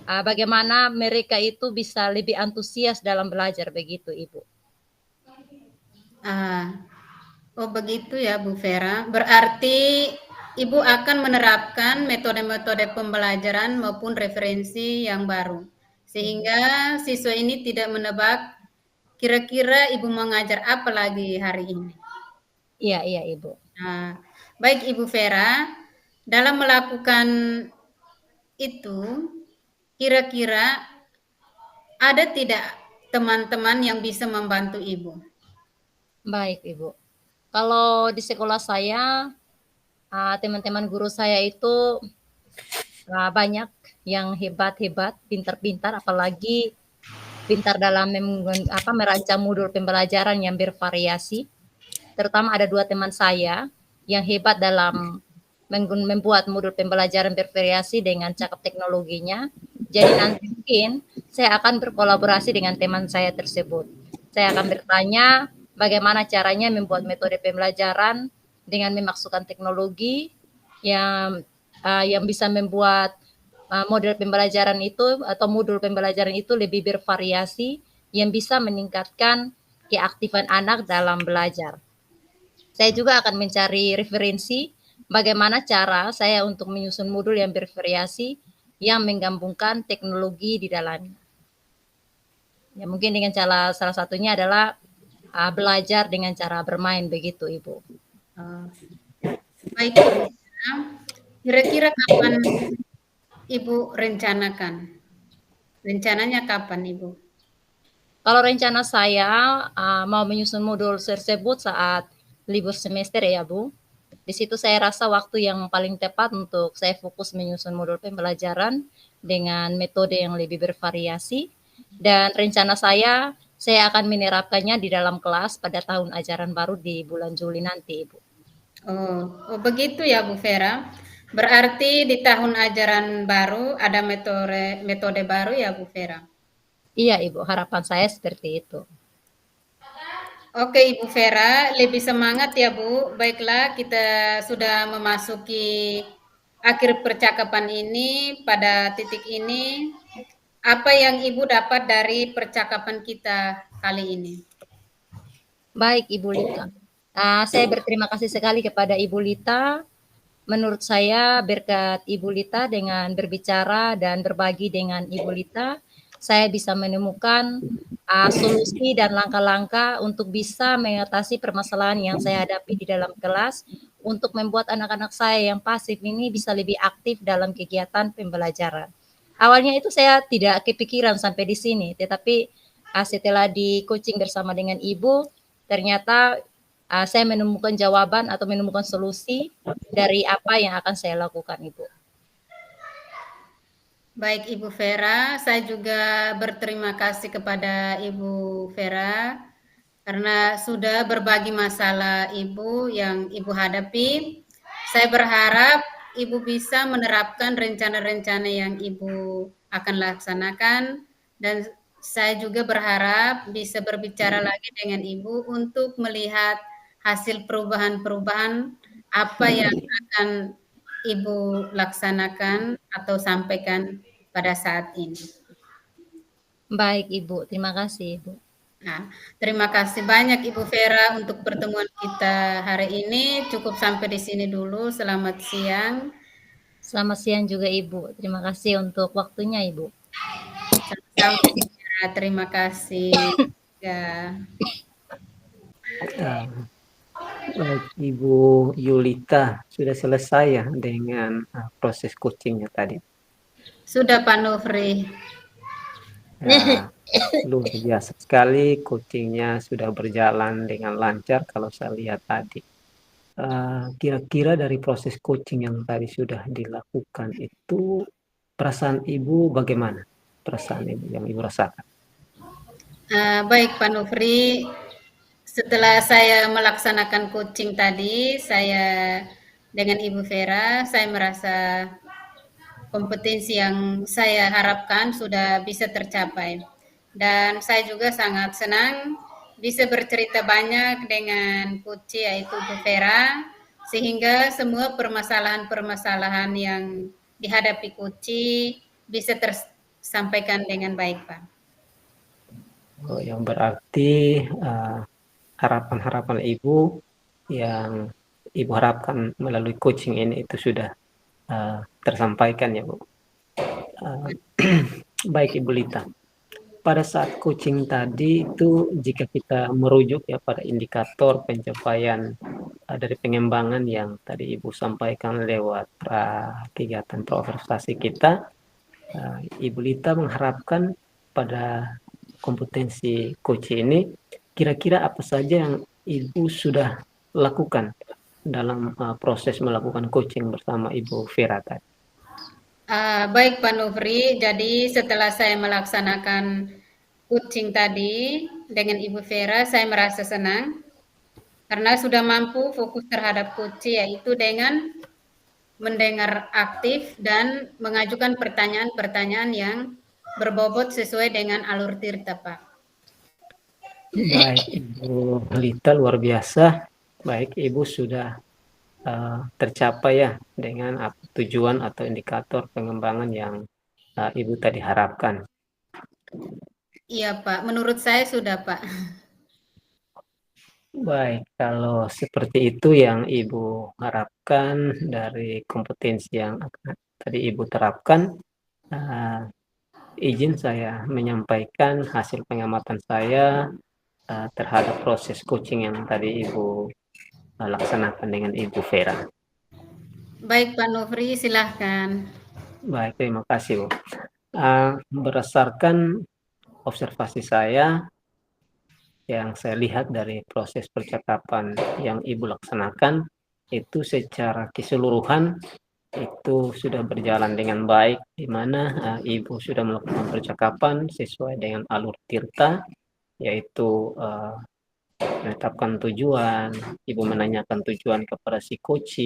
S1: Bagaimana mereka itu bisa lebih antusias dalam belajar, begitu Ibu.
S3: Oh begitu ya Bu Vera. Berarti Ibu akan menerapkan metode-metode pembelajaran maupun referensi yang baru. Sehingga siswa ini tidak menebak kira-kira Ibu mengajar apa lagi hari ini.
S1: Iya Ibu.
S3: Nah, baik Ibu Vera, dalam melakukan itu, kira-kira ada tidak teman-teman yang bisa membantu Ibu?
S1: Baik Ibu. Kalau di sekolah saya, teman-teman guru saya itu banyak yang hebat-hebat, pintar-pintar, apalagi pintar dalam merancang modul pembelajaran yang bervariasi. Terutama ada 2 teman saya yang hebat dalam membuat modul pembelajaran bervariasi dengan cakap teknologinya. Jadi nanti mungkin saya akan berkolaborasi dengan teman saya tersebut. Saya akan bertanya bagaimana caranya membuat metode pembelajaran dengan memasukkan teknologi yang bisa membuat model pembelajaran itu atau modul pembelajaran itu lebih bervariasi yang bisa meningkatkan keaktifan anak dalam belajar. Saya juga akan mencari referensi bagaimana cara saya untuk menyusun modul yang bervariasi yang menggabungkan teknologi di dalamnya. Ya, mungkin dengan cara salah satunya adalah belajar dengan cara bermain, begitu Ibu.
S3: Baik, kira-kira kapan Ibu rencanakan? Rencananya kapan Ibu?
S1: Kalau rencana saya mau menyusun modul tersebut saat libur semester ya Bu. Di situ saya rasa waktu yang paling tepat untuk saya fokus menyusun modul pembelajaran dengan metode yang lebih bervariasi. Dan rencana saya akan menerapkannya di dalam kelas pada tahun ajaran baru di bulan Juli nanti, Ibu.
S3: Oh begitu ya Bu Vera. Berarti di tahun ajaran baru ada metode baru ya Bu Vera?
S1: Iya Ibu, harapan saya seperti itu.
S3: Oke Ibu Vera, lebih semangat ya Bu. Baiklah, kita sudah memasuki akhir percakapan ini. Pada titik ini, apa yang Ibu dapat dari percakapan kita kali ini?
S1: Baik Ibu Lita, saya berterima kasih sekali kepada Ibu Lita. Menurut saya berkat Ibu Lita dengan berbicara dan berbagi dengan Ibu Lita, saya bisa menemukan solusi dan langkah-langkah untuk bisa mengatasi permasalahan yang saya hadapi di dalam kelas untuk membuat anak-anak saya yang pasif ini bisa lebih aktif dalam kegiatan pembelajaran. Awalnya itu saya tidak kepikiran sampai di sini, tetapi setelah di coaching bersama dengan Ibu, ternyata saya menemukan jawaban atau menemukan solusi dari apa yang akan saya lakukan, Ibu.
S3: Baik Ibu Vera, saya juga berterima kasih kepada Ibu Vera karena sudah berbagi masalah Ibu yang Ibu hadapi. Saya berharap Ibu bisa menerapkan rencana-rencana yang Ibu akan laksanakan dan saya juga berharap bisa berbicara lagi dengan Ibu untuk melihat hasil perubahan-perubahan apa yang akan Ibu laksanakan atau sampaikan pada saat ini.
S1: Baik Ibu, terima kasih Ibu.
S3: Nah, terima kasih banyak Ibu Vera untuk pertemuan kita hari ini. Cukup sampai di sini dulu. Selamat siang.
S1: Selamat siang juga Ibu. Terima kasih untuk waktunya Ibu.
S3: Sama-sama, terima kasih. Ya.
S2: Baik, Ibu Yulita, sudah selesai ya dengan proses coachingnya tadi?
S3: Sudah Pak Nofri.
S2: Ya, luar biasa sekali, coachingnya sudah berjalan dengan lancar kalau saya lihat tadi. Kira-kira dari proses coaching yang tadi sudah dilakukan itu perasaan Ibu bagaimana? Perasaan Ibu yang Ibu rasakan?
S3: Baik Pak Nofri, setelah saya melaksanakan coaching tadi, saya dengan Ibu Vera, saya merasa kompetensi yang saya harapkan sudah bisa tercapai. Dan saya juga sangat senang bisa bercerita banyak dengan coach yaitu Bu Vera, sehingga semua permasalahan-permasalahan yang dihadapi coach bisa tersampaikan dengan baik, Pak.
S2: Oh, yang berarti harapan-harapan Ibu yang Ibu harapkan melalui coaching ini itu sudah tersampaikan ya Bu. Baik Ibu Lita, pada saat coaching tadi itu jika kita merujuk ya pada indikator pencapaian dari pengembangan yang tadi Ibu sampaikan lewat kegiatan proses kita, Ibu Lita mengharapkan pada kompetensi coaching ini kira-kira apa saja yang Ibu sudah lakukan dalam proses melakukan coaching bersama Ibu Vera tadi?
S3: Baik Pak Nofri, jadi setelah saya melaksanakan coaching tadi dengan Ibu Vera, saya merasa senang karena sudah mampu fokus terhadap coaching, yaitu dengan mendengar aktif dan mengajukan pertanyaan-pertanyaan yang berbobot sesuai dengan alur tirta, Pak.
S2: Baik Ibu Lita, luar biasa. Baik Ibu sudah tercapai ya dengan tujuan atau indikator pengembangan yang Ibu tadi harapkan.
S3: Iya Pak, menurut saya sudah Pak.
S2: Baik, kalau seperti itu yang Ibu harapkan dari kompetensi yang tadi Ibu terapkan, izin saya menyampaikan hasil pengamatan saya terhadap proses coaching yang tadi Ibu laksanakan dengan Ibu Vera.
S3: Baik Pak Nofri, silahkan.
S2: Baik, terima kasih Bu. Berdasarkan observasi saya yang saya lihat dari proses percakapan yang Ibu laksanakan, itu secara keseluruhan itu sudah berjalan dengan baik, di mana Ibu sudah melakukan percakapan sesuai dengan alur tirta, yaitu menetapkan tujuan, Ibu menanyakan tujuan kepada si coach,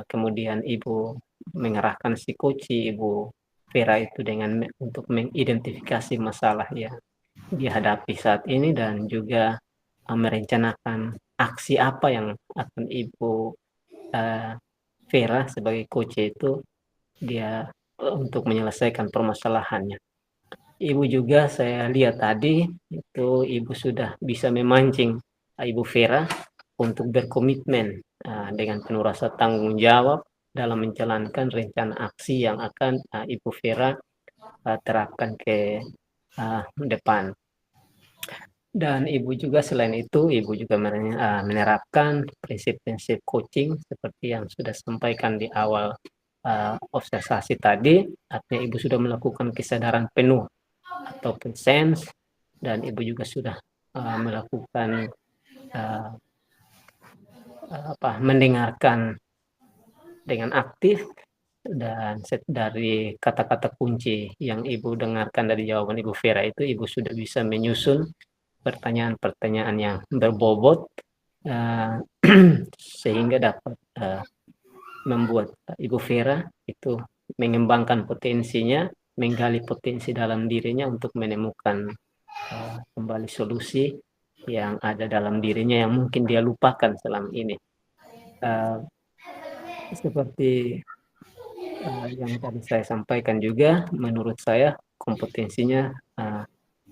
S2: kemudian Ibu mengarahkan si coach, Ibu Vera itu dengan untuk mengidentifikasi masalah yang dihadapi saat ini dan juga merencanakan aksi apa yang akan Ibu Vera sebagai coach itu dia untuk menyelesaikan permasalahannya. Ibu juga saya lihat tadi itu Ibu sudah bisa memancing Ibu Vera untuk berkomitmen dengan penuh rasa tanggung jawab dalam menjalankan rencana aksi yang akan Ibu Vera terapkan ke depan. Dan Ibu juga selain itu, Ibu juga menerapkan prinsip-prinsip coaching seperti yang sudah sampaikan di awal observasi tadi, artinya Ibu sudah melakukan kesadaran penuh atau presence, dan Ibu juga sudah melakukan mendengarkan dengan aktif, dan dari kata-kata kunci yang Ibu dengarkan dari jawaban Ibu Vera itu, Ibu sudah bisa menyusun pertanyaan-pertanyaan yang berbobot sehingga dapat membuat Ibu Vera itu mengembangkan potensinya, menggali potensi dalam dirinya untuk menemukan kembali solusi yang ada dalam dirinya yang mungkin dia lupakan selama ini. Seperti yang tadi saya sampaikan juga, menurut saya kompetensinya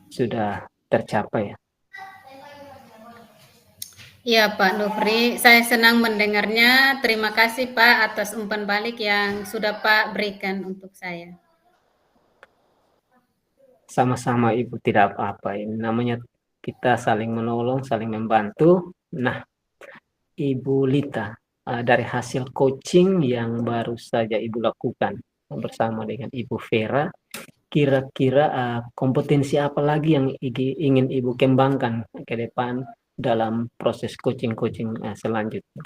S2: sudah tercapai ya.
S3: Iya Pak Nofri, saya senang mendengarnya. Terima kasih Pak atas umpan balik yang sudah Pak berikan untuk saya.
S2: Sama-sama Ibu, tidak apa-apa. Ini namanya kita saling menolong, saling membantu. Nah, Ibu Lita, dari hasil coaching yang baru saja Ibu lakukan bersama dengan Ibu Vera, kira-kira kompetensi apa lagi yang ingin Ibu kembangkan ke depan dalam proses coaching selanjutnya?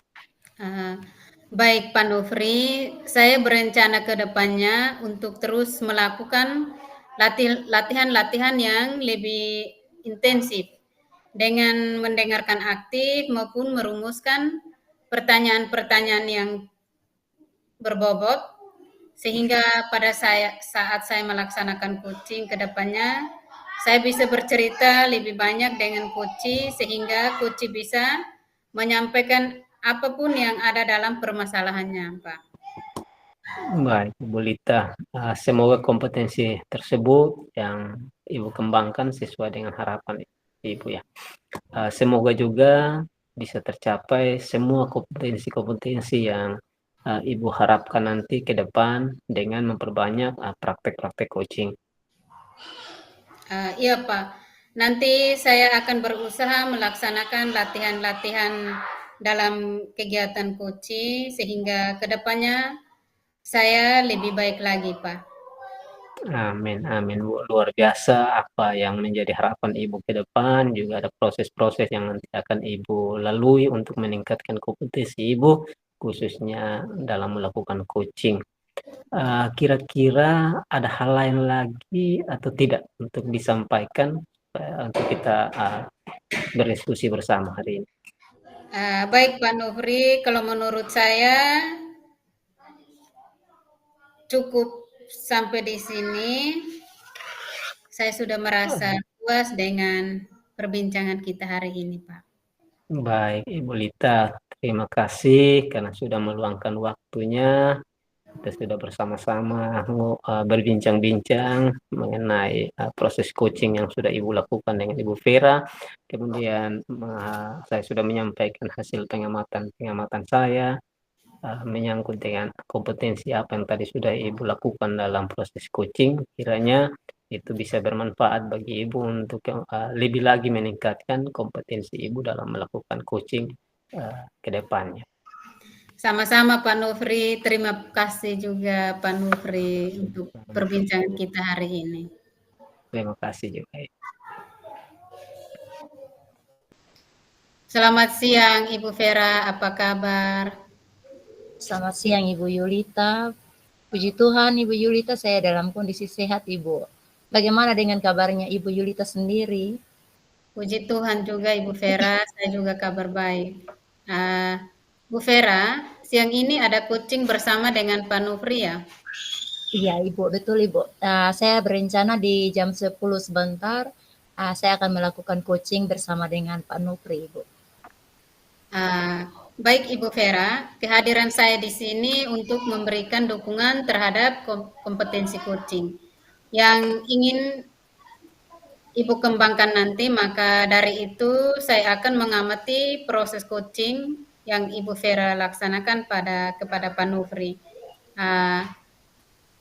S3: Baik Pak Nofri, saya berencana ke depannya untuk terus melakukan latihan-latihan yang lebih intensif dengan mendengarkan aktif maupun merumuskan pertanyaan-pertanyaan yang berbobot sehingga pada saat saya melaksanakan coaching ke depannya saya bisa bercerita lebih banyak dengan coach sehingga coach bisa menyampaikan apapun yang ada dalam permasalahannya, Pak.
S2: Baik, Ibu Lita. Semoga kompetensi tersebut yang Ibu kembangkan sesuai dengan harapan Ibu ya. Semoga juga bisa tercapai semua kompetensi-kompetensi yang Ibu harapkan nanti ke depan dengan memperbanyak praktek-praktek coaching.
S3: Iya Pak, nanti saya akan berusaha melaksanakan latihan-latihan dalam kegiatan coaching sehingga kedepannya saya lebih baik lagi Pak.
S2: Amin, amin Bu. Luar biasa apa yang menjadi harapan Ibu ke depan, juga ada proses-proses yang nanti akan Ibu lalui untuk meningkatkan kompetensi Ibu, khususnya dalam melakukan coaching. Kira-kira ada hal lain lagi atau tidak untuk disampaikan untuk kita berdiskusi bersama hari ini?
S3: Baik Pak Nofri, kalau menurut saya cukup sampai di sini. Saya sudah merasa puas dengan perbincangan kita hari ini, Pak.
S2: Baik, Ibu Lita, terima kasih karena sudah meluangkan waktunya. Kita sudah bersama-sama berbincang-bincang mengenai proses coaching yang sudah Ibu lakukan dengan Ibu Vera. Kemudian saya sudah menyampaikan hasil pengamatan saya menyangkut dengan kompetensi apa yang tadi sudah Ibu lakukan dalam proses coaching. Kiranya itu bisa bermanfaat bagi Ibu untuk lebih lagi meningkatkan kompetensi Ibu dalam melakukan coaching ke depannya.
S3: Sama-sama Pak Nofri, terima kasih juga Pak Nofri untuk perbincangan kita hari ini.
S2: Terima kasih juga.
S3: Selamat siang Ibu Vera, apa kabar?
S1: Selamat siang Ibu Yulita. Puji Tuhan Ibu Yulita, saya dalam kondisi sehat Ibu. Bagaimana dengan kabarnya Ibu Yulita sendiri?
S3: Puji Tuhan juga Ibu Vera, saya juga kabar baik. Bu Vera, siang ini ada coaching bersama dengan Pak Nofri ya?
S1: Iya Ibu, betul Ibu. Saya berencana di jam 10 sebentar, saya akan melakukan coaching bersama dengan Pak Nofri Ibu.
S3: Baik Ibu Vera, kehadiran saya di sini untuk memberikan dukungan terhadap kompetensi coaching yang ingin Ibu kembangkan nanti, maka dari itu saya akan mengamati proses coaching yang Ibu Vera laksanakan kepada Pak Nofri.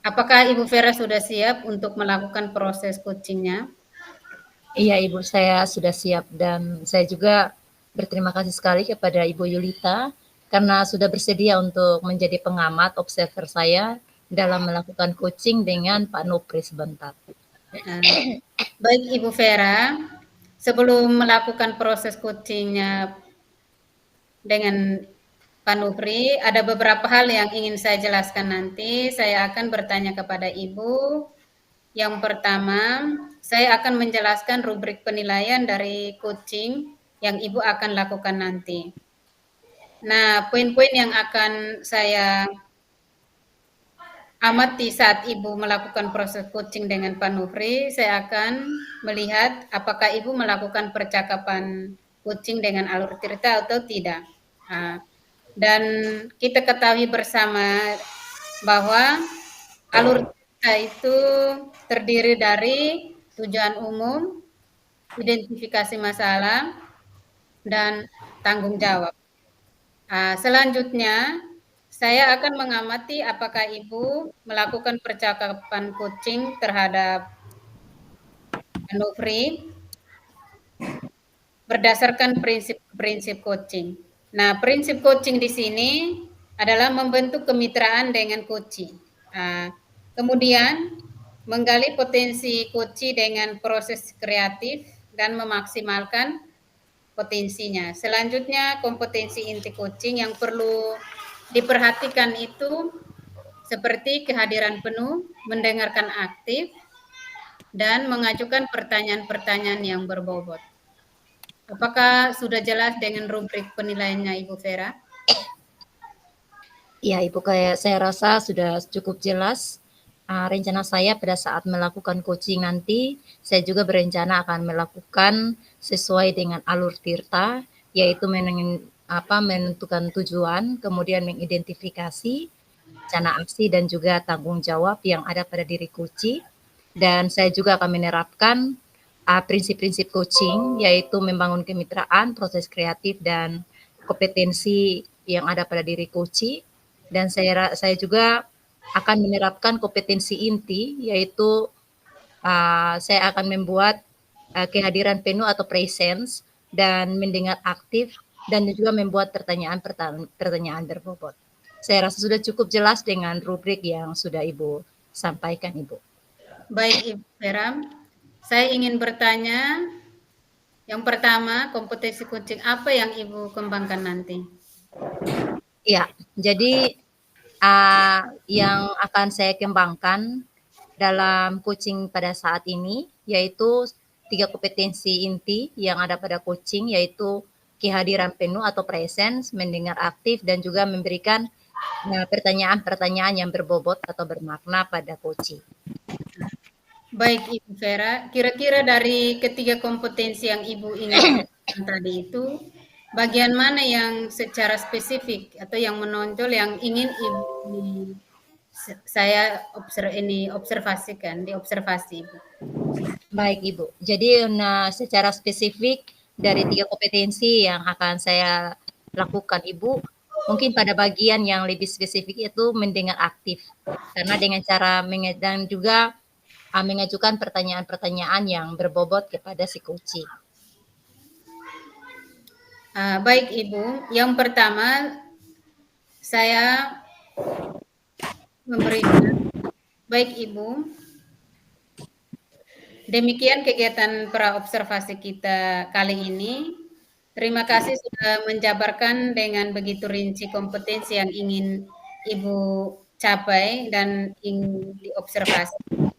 S3: Apakah Ibu Vera sudah siap untuk melakukan proses coachingnya?
S1: Iya Ibu, saya sudah siap dan saya juga berterima kasih sekali kepada Ibu Yulita karena sudah bersedia untuk menjadi pengamat observer saya dalam melakukan coaching dengan Pak Nofri sebentar.
S3: Baik Ibu Vera, sebelum melakukan proses coachingnya dengan Pak Nofri, ada beberapa hal yang ingin saya jelaskan nanti. Saya akan bertanya kepada Ibu. Yang pertama, saya akan menjelaskan rubrik penilaian dari coaching yang Ibu akan lakukan nanti. Nah, poin-poin yang akan saya amati saat Ibu melakukan proses coaching dengan Pak Nofri, saya akan melihat apakah Ibu melakukan percakapan coaching dengan alur cerita atau tidak. Dan kita ketahui bersama bahwa alur cerita itu terdiri dari tujuan umum, identifikasi masalah, dan tanggung jawab. Selanjutnya, saya akan mengamati apakah Ibu melakukan percakapan coaching terhadap Nofri berdasarkan prinsip-prinsip coaching. Nah, prinsip coaching di sini adalah membentuk kemitraan dengan coaching. Kemudian, menggali potensi coaching dengan proses kreatif dan memaksimalkan potensinya. Selanjutnya, kompetensi inti coaching yang perlu diperhatikan itu seperti kehadiran penuh, mendengarkan aktif, dan mengajukan pertanyaan-pertanyaan yang berbobot. Apakah sudah jelas dengan rubrik penilaiannya, Ibu Vera?
S1: Ya, Ibu, saya rasa sudah cukup jelas. Rencana saya pada saat melakukan coaching nanti, saya juga berencana akan melakukan sesuai dengan alur Tirta, yaitu menentukan tujuan, kemudian mengidentifikasi rencana aksi dan juga tanggung jawab yang ada pada diri coaching. Dan saya juga akan menerapkan prinsip-prinsip coaching, yaitu membangun kemitraan, proses kreatif, dan kompetensi yang ada pada diri coaching. Dan saya juga akan menerapkan kompetensi inti, yaitu saya akan membuat kehadiran penuh atau presence dan mendengar aktif dan juga membuat pertanyaan berbobot. Saya rasa sudah cukup jelas dengan rubrik yang sudah Ibu sampaikan, Ibu.
S3: Baik, Ibu Vera. Saya ingin bertanya, yang pertama, kompetensi coaching apa yang Ibu kembangkan nanti?
S1: Ya, jadi yang akan saya kembangkan dalam coaching pada saat ini, yaitu 3 kompetensi inti yang ada pada coaching, yaitu kehadiran penuh atau presence, mendengar aktif, dan juga memberikan pertanyaan-pertanyaan yang berbobot atau bermakna pada coaching.
S3: Baik, Ibu Vera. Kira-kira dari ketiga kompetensi yang Ibu ingin tadi itu, bagian mana yang secara spesifik atau yang menonjol yang ingin Ibu saya diobservasi Ibu?
S1: Baik, Ibu. Jadi secara spesifik dari 3 kompetensi yang akan saya lakukan, Ibu, mungkin pada bagian yang lebih spesifik itu mendengar aktif. Karena dengan cara dan juga mengajukan pertanyaan-pertanyaan yang berbobot kepada si coaching.
S3: Baik, Ibu. Yang pertama, saya memberikan, baik Ibu, demikian kegiatan praobservasi kita kali ini. Terima kasih sudah menjabarkan dengan begitu rinci kompetensi yang ingin Ibu capai dan ingin diobservasi.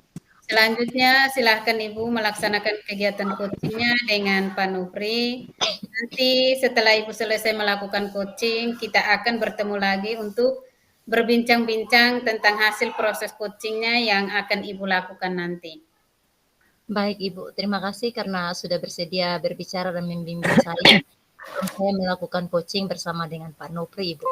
S3: Selanjutnya silahkan Ibu melaksanakan kegiatan coachingnya dengan Pak Nupri. Nanti setelah Ibu selesai melakukan coaching, kita akan bertemu lagi untuk berbincang-bincang tentang hasil proses coachingnya yang akan Ibu lakukan nanti.
S1: Baik, Ibu. Terima kasih karena sudah bersedia berbicara dan membimbing saya. Saya melakukan coaching bersama dengan Pak Nupri, Ibu.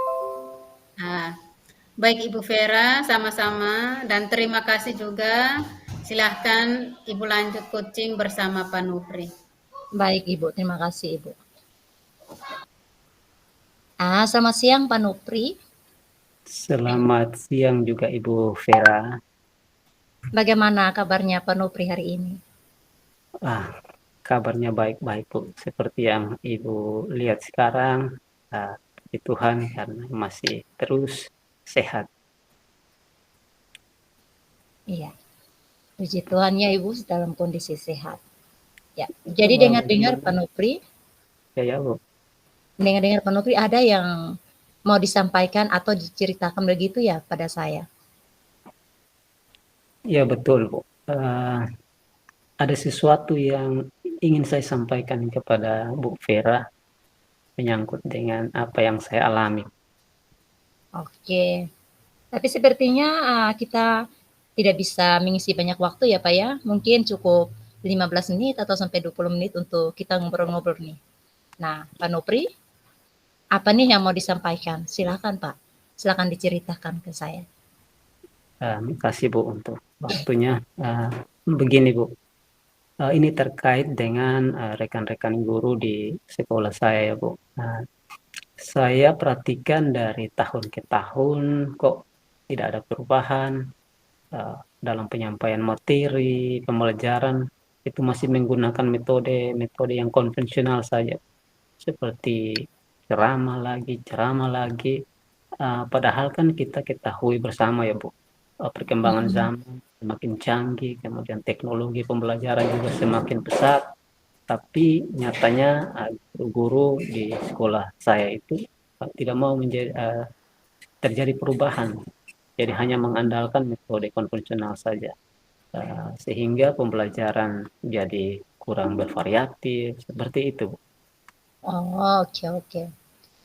S3: Baik, Ibu Vera, sama-sama. Dan terima kasih juga. Silahkan Ibu lanjut coaching bersama Pak Nupri.
S1: Baik, Ibu. Terima kasih, Ibu. Selamat siang, Pak Nupri.
S2: Selamat siang juga Ibu Vera.
S1: Bagaimana kabarnya Pak Nupri hari ini?
S2: Kabarnya baik-baik, Bu. Seperti yang Ibu lihat sekarang, puji Tuhan karena masih terus sehat.
S1: Iya. Puji Tuhan ya Ibu dalam kondisi sehat. Ya. Jadi dengar-dengar Pak Nupri.
S2: Ya, Bu.
S1: Dengar-dengar Pak Nupri ada yang mau disampaikan atau diceritakan begitu ya pada saya.
S2: Ya, betul, Bu. Ada sesuatu yang ingin saya sampaikan kepada Bu Vera menyangkut dengan apa yang saya alami.
S1: Oke. Tapi sepertinya kita tidak bisa mengisi banyak waktu ya Pak ya. Mungkin cukup 15 menit atau sampai 20 menit untuk kita ngobrol-ngobrol nih. Nah, Pak Nupri, apa nih yang mau disampaikan? Silakan Pak. Silakan diceritakan ke saya.
S2: Terima kasih Bu untuk waktunya. Begini Bu, ini terkait dengan rekan-rekan guru di sekolah saya ya Bu. Saya perhatikan dari tahun ke tahun kok tidak ada perubahan dalam penyampaian materi, pembelajaran itu masih menggunakan metode yang konvensional saja, seperti ceramah lagi. Padahal kan kita ketahui bersama ya Bu, perkembangan zaman semakin canggih, kemudian teknologi pembelajaran juga semakin pesat, tapi nyatanya guru di sekolah saya itu tidak mau terjadi perubahan. Jadi hanya mengandalkan metode konvensional saja. Sehingga pembelajaran jadi kurang bervariatif, seperti itu, Bu.
S1: Oh, oke oke.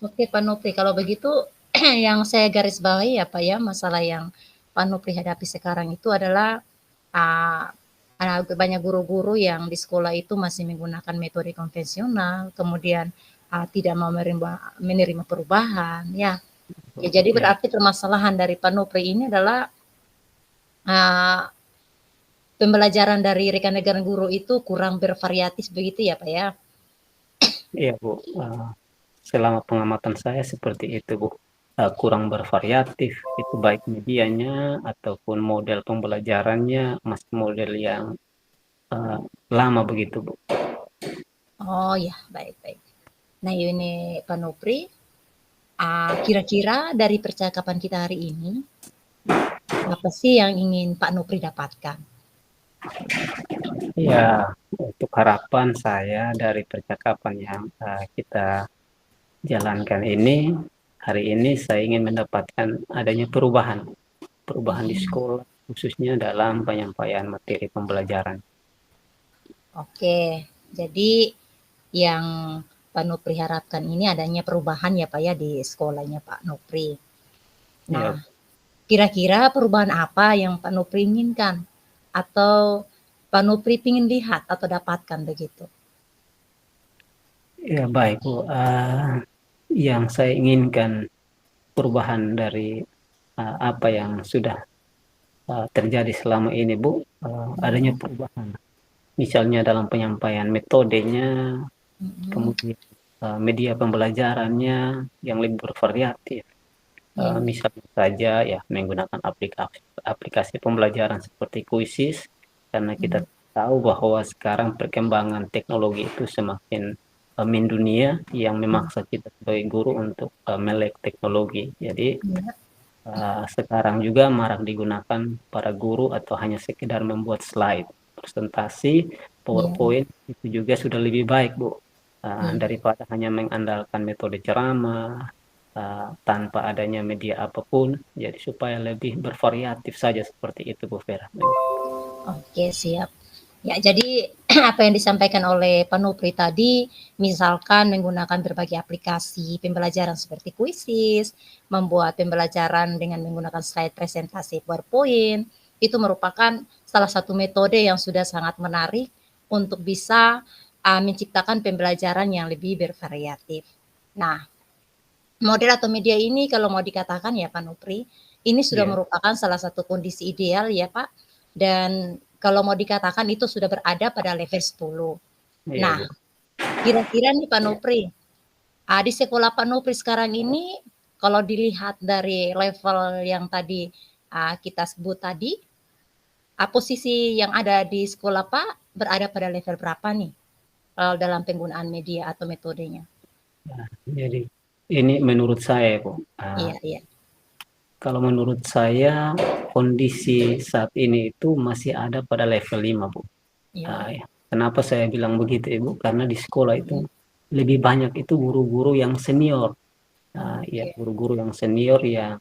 S1: Oke, Pak Nopri, kalau begitu yang saya garis bawahi ya, Pak, ya, masalah yang Pak Nopri hadapi sekarang itu adalah, ah, banyak guru-guru yang di sekolah itu masih menggunakan metode konvensional, kemudian, tidak mau menerima perubahan, ya. Ya, jadi
S2: Ya,
S1: berarti permasalahan dari Pak Nopri ini adalah, ah, pembelajaran dari rekan-rekan guru itu kurang bervariatif begitu ya, Pak, ya?
S2: iya, Bu. Selama pengamatan saya seperti itu, Bu. Kurang bervariatif, itu baik medianya ataupun model pembelajarannya masih model yang lama begitu, Bu.
S1: Oh, ya, baik baik. Nah, ini Pak Nopri, kira-kira dari percakapan kita hari ini, apa sih yang ingin Pak Nopri dapatkan?
S2: Ya, untuk harapan saya dari percakapan yang kita jalankan ini, hari ini saya ingin mendapatkan adanya perubahan di sekolah, khususnya dalam penyampaian materi pembelajaran.
S1: Oke, jadi yang Pak Nopri harapkan ini adanya perubahan ya Pak ya di sekolahnya Pak Nopri. Nah,
S2: Ya,
S1: kira-kira perubahan apa yang Pak Nopri inginkan? Atau Pak Nopri ingin lihat atau dapatkan begitu?
S2: ya baik, Bu. Yang saya inginkan perubahan dari apa yang sudah terjadi selama ini, Bu, adanya perubahan. Misalnya dalam penyampaian metodenya,
S1: Mm-mm.
S2: kemudian media pembelajarannya yang lebih bervariatif.
S1: Iya,
S2: Misalnya saja ya menggunakan aplikasi pembelajaran seperti Quizzes, karena kita
S1: mm,
S2: tahu bahwa sekarang perkembangan teknologi itu semakin mendunia yang
S1: mm,
S2: memaksa kita sebagai guru untuk melek teknologi. Jadi
S1: iya,
S2: sekarang juga marak digunakan para guru atau hanya sekedar membuat slide, presentasi,
S1: iya,
S2: PowerPoint itu juga sudah lebih baik, Bu,
S1: iya.
S2: daripada hanya mengandalkan metode ceramah tanpa adanya media apapun. Jadi supaya lebih bervariatif saja seperti itu, Bu Vera.
S1: Oke, siap. Ya, jadi apa yang disampaikan oleh Pak Nupri tadi, misalkan menggunakan berbagai aplikasi pembelajaran seperti Quizizz, membuat pembelajaran dengan menggunakan slide presentasi PowerPoint, itu merupakan salah satu metode yang sudah sangat menarik untuk bisa menciptakan pembelajaran yang lebih bervariatif. Nah, model atau media ini kalau mau dikatakan ya Pak Nupri, ini sudah
S2: Ya,
S1: merupakan salah satu kondisi ideal ya Pak, dan kalau mau dikatakan itu sudah berada pada level 10.
S2: iya,
S1: Nah,
S2: Bu.
S1: kira-kira nih Pak Nupri, di sekolah Pak Nupri sekarang ini, kalau dilihat dari level yang tadi kita sebut tadi, posisi yang ada di sekolah Pak berada pada level berapa nih dalam penggunaan media atau metodenya?
S2: Nah, jadi ini menurut saya, Bu.
S1: Iya, iya,
S2: Kalau menurut saya kondisi saat ini itu masih ada pada level 5, Bu.
S1: iya,
S2: Ya. Kenapa saya bilang begitu, Ibu? Karena di sekolah itu
S1: mm,
S2: lebih banyak itu guru-guru yang senior. Ya,
S1: oke,
S2: guru-guru yang senior yang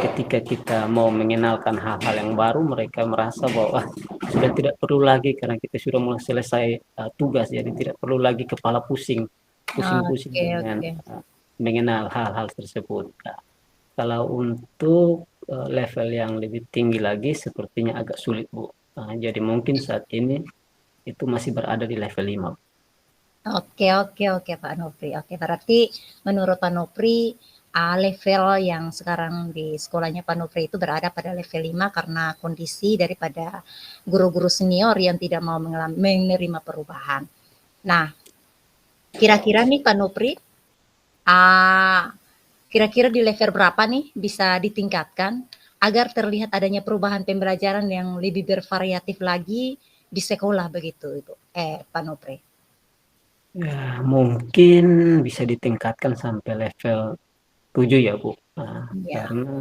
S2: ketika kita mau mengenalkan hal-hal yang baru, mereka merasa bahwa sudah tidak perlu lagi karena kita sudah mulai selesai tugas, jadi tidak perlu lagi kepala pusing-pusing
S1: oke,
S2: dengan
S1: oke.
S2: mengenal hal-hal tersebut. Nah, kalau untuk level yang lebih tinggi lagi, sepertinya agak sulit, Bu. Jadi mungkin saat ini itu masih berada di level 5.
S1: Oke oke oke Pak Nopri. Oke, berarti menurut Pak Nopri, level yang sekarang di sekolahnya Pak Nopri itu berada pada level 5 karena kondisi daripada guru-guru senior yang tidak mau menerima perubahan. Nah, kira-kira nih Pak Nopri, ah, kira-kira di level berapa nih bisa ditingkatkan agar terlihat adanya perubahan pembelajaran yang lebih bervariatif lagi di sekolah begitu, Ibu? Pak Nopri.
S2: Ya, mungkin bisa ditingkatkan sampai level 7 ya, Bu.
S1: Ya,
S2: Karena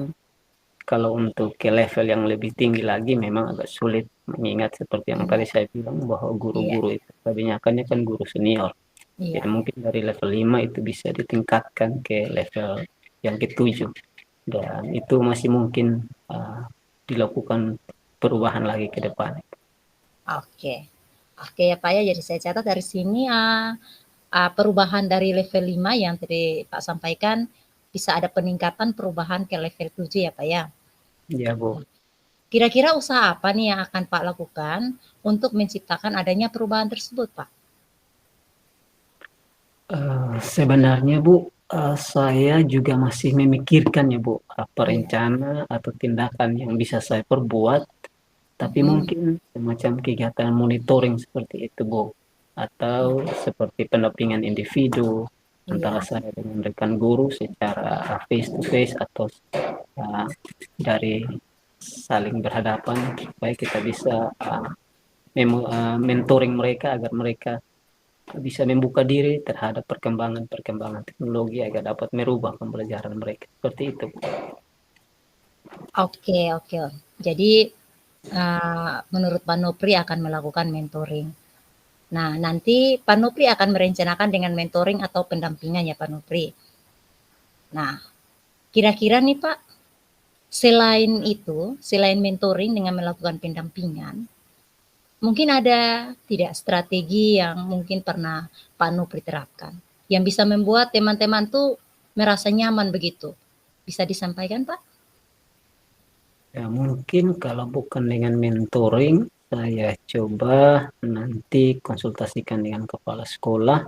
S2: kalau untuk ke level yang lebih tinggi lagi memang agak sulit mengingat seperti yang tadi
S1: iya,
S2: saya bilang bahwa
S1: iya,
S2: guru-guru itu kebanyakannya kan guru senior.
S1: iya.
S2: Jadi mungkin dari level 5 itu bisa ditingkatkan ke level yang ketujuh. dan itu masih mungkin dilakukan perubahan lagi ke depan.
S1: Oke. Oke ya Pak ya, jadi saya catat dari sini perubahan dari level 5 yang tadi Pak sampaikan bisa ada peningkatan perubahan ke level 7 ya Pak ya.
S2: Ya Bu.
S1: Kira-kira usaha apa nih yang akan Pak lakukan untuk menciptakan adanya perubahan tersebut Pak?
S2: Sebenarnya Bu, saya juga masih memikirkan ya Bu, apa
S1: Iya.
S2: rencana atau tindakan yang bisa saya perbuat, tapi mungkin semacam kegiatan monitoring seperti itu Bu, atau seperti pendampingan individu antara
S1: Iya.
S2: saya dengan rekan guru secara face to face atau uh, dari saling berhadapan supaya kita bisa mentoring mereka agar mereka bisa membuka diri terhadap perkembangan teknologi agar dapat merubah pembelajaran mereka. Seperti itu.
S1: Oke, oke. Jadi menurut Pak Nopri akan melakukan mentoring. Nah, nanti Pak Nopri akan merencanakan dengan mentoring atau pendampingan ya Pak Nopri. Nah, kira-kira nih Pak, selain itu, selain mentoring dengan melakukan pendampingan, mungkin ada tidak strategi yang mungkin pernah Pak Nopri terapkan yang bisa membuat teman-teman tuh merasa nyaman begitu. Bisa disampaikan Pak?
S2: Ya, mungkin kalau bukan dengan mentoring, saya coba nanti konsultasikan dengan kepala sekolah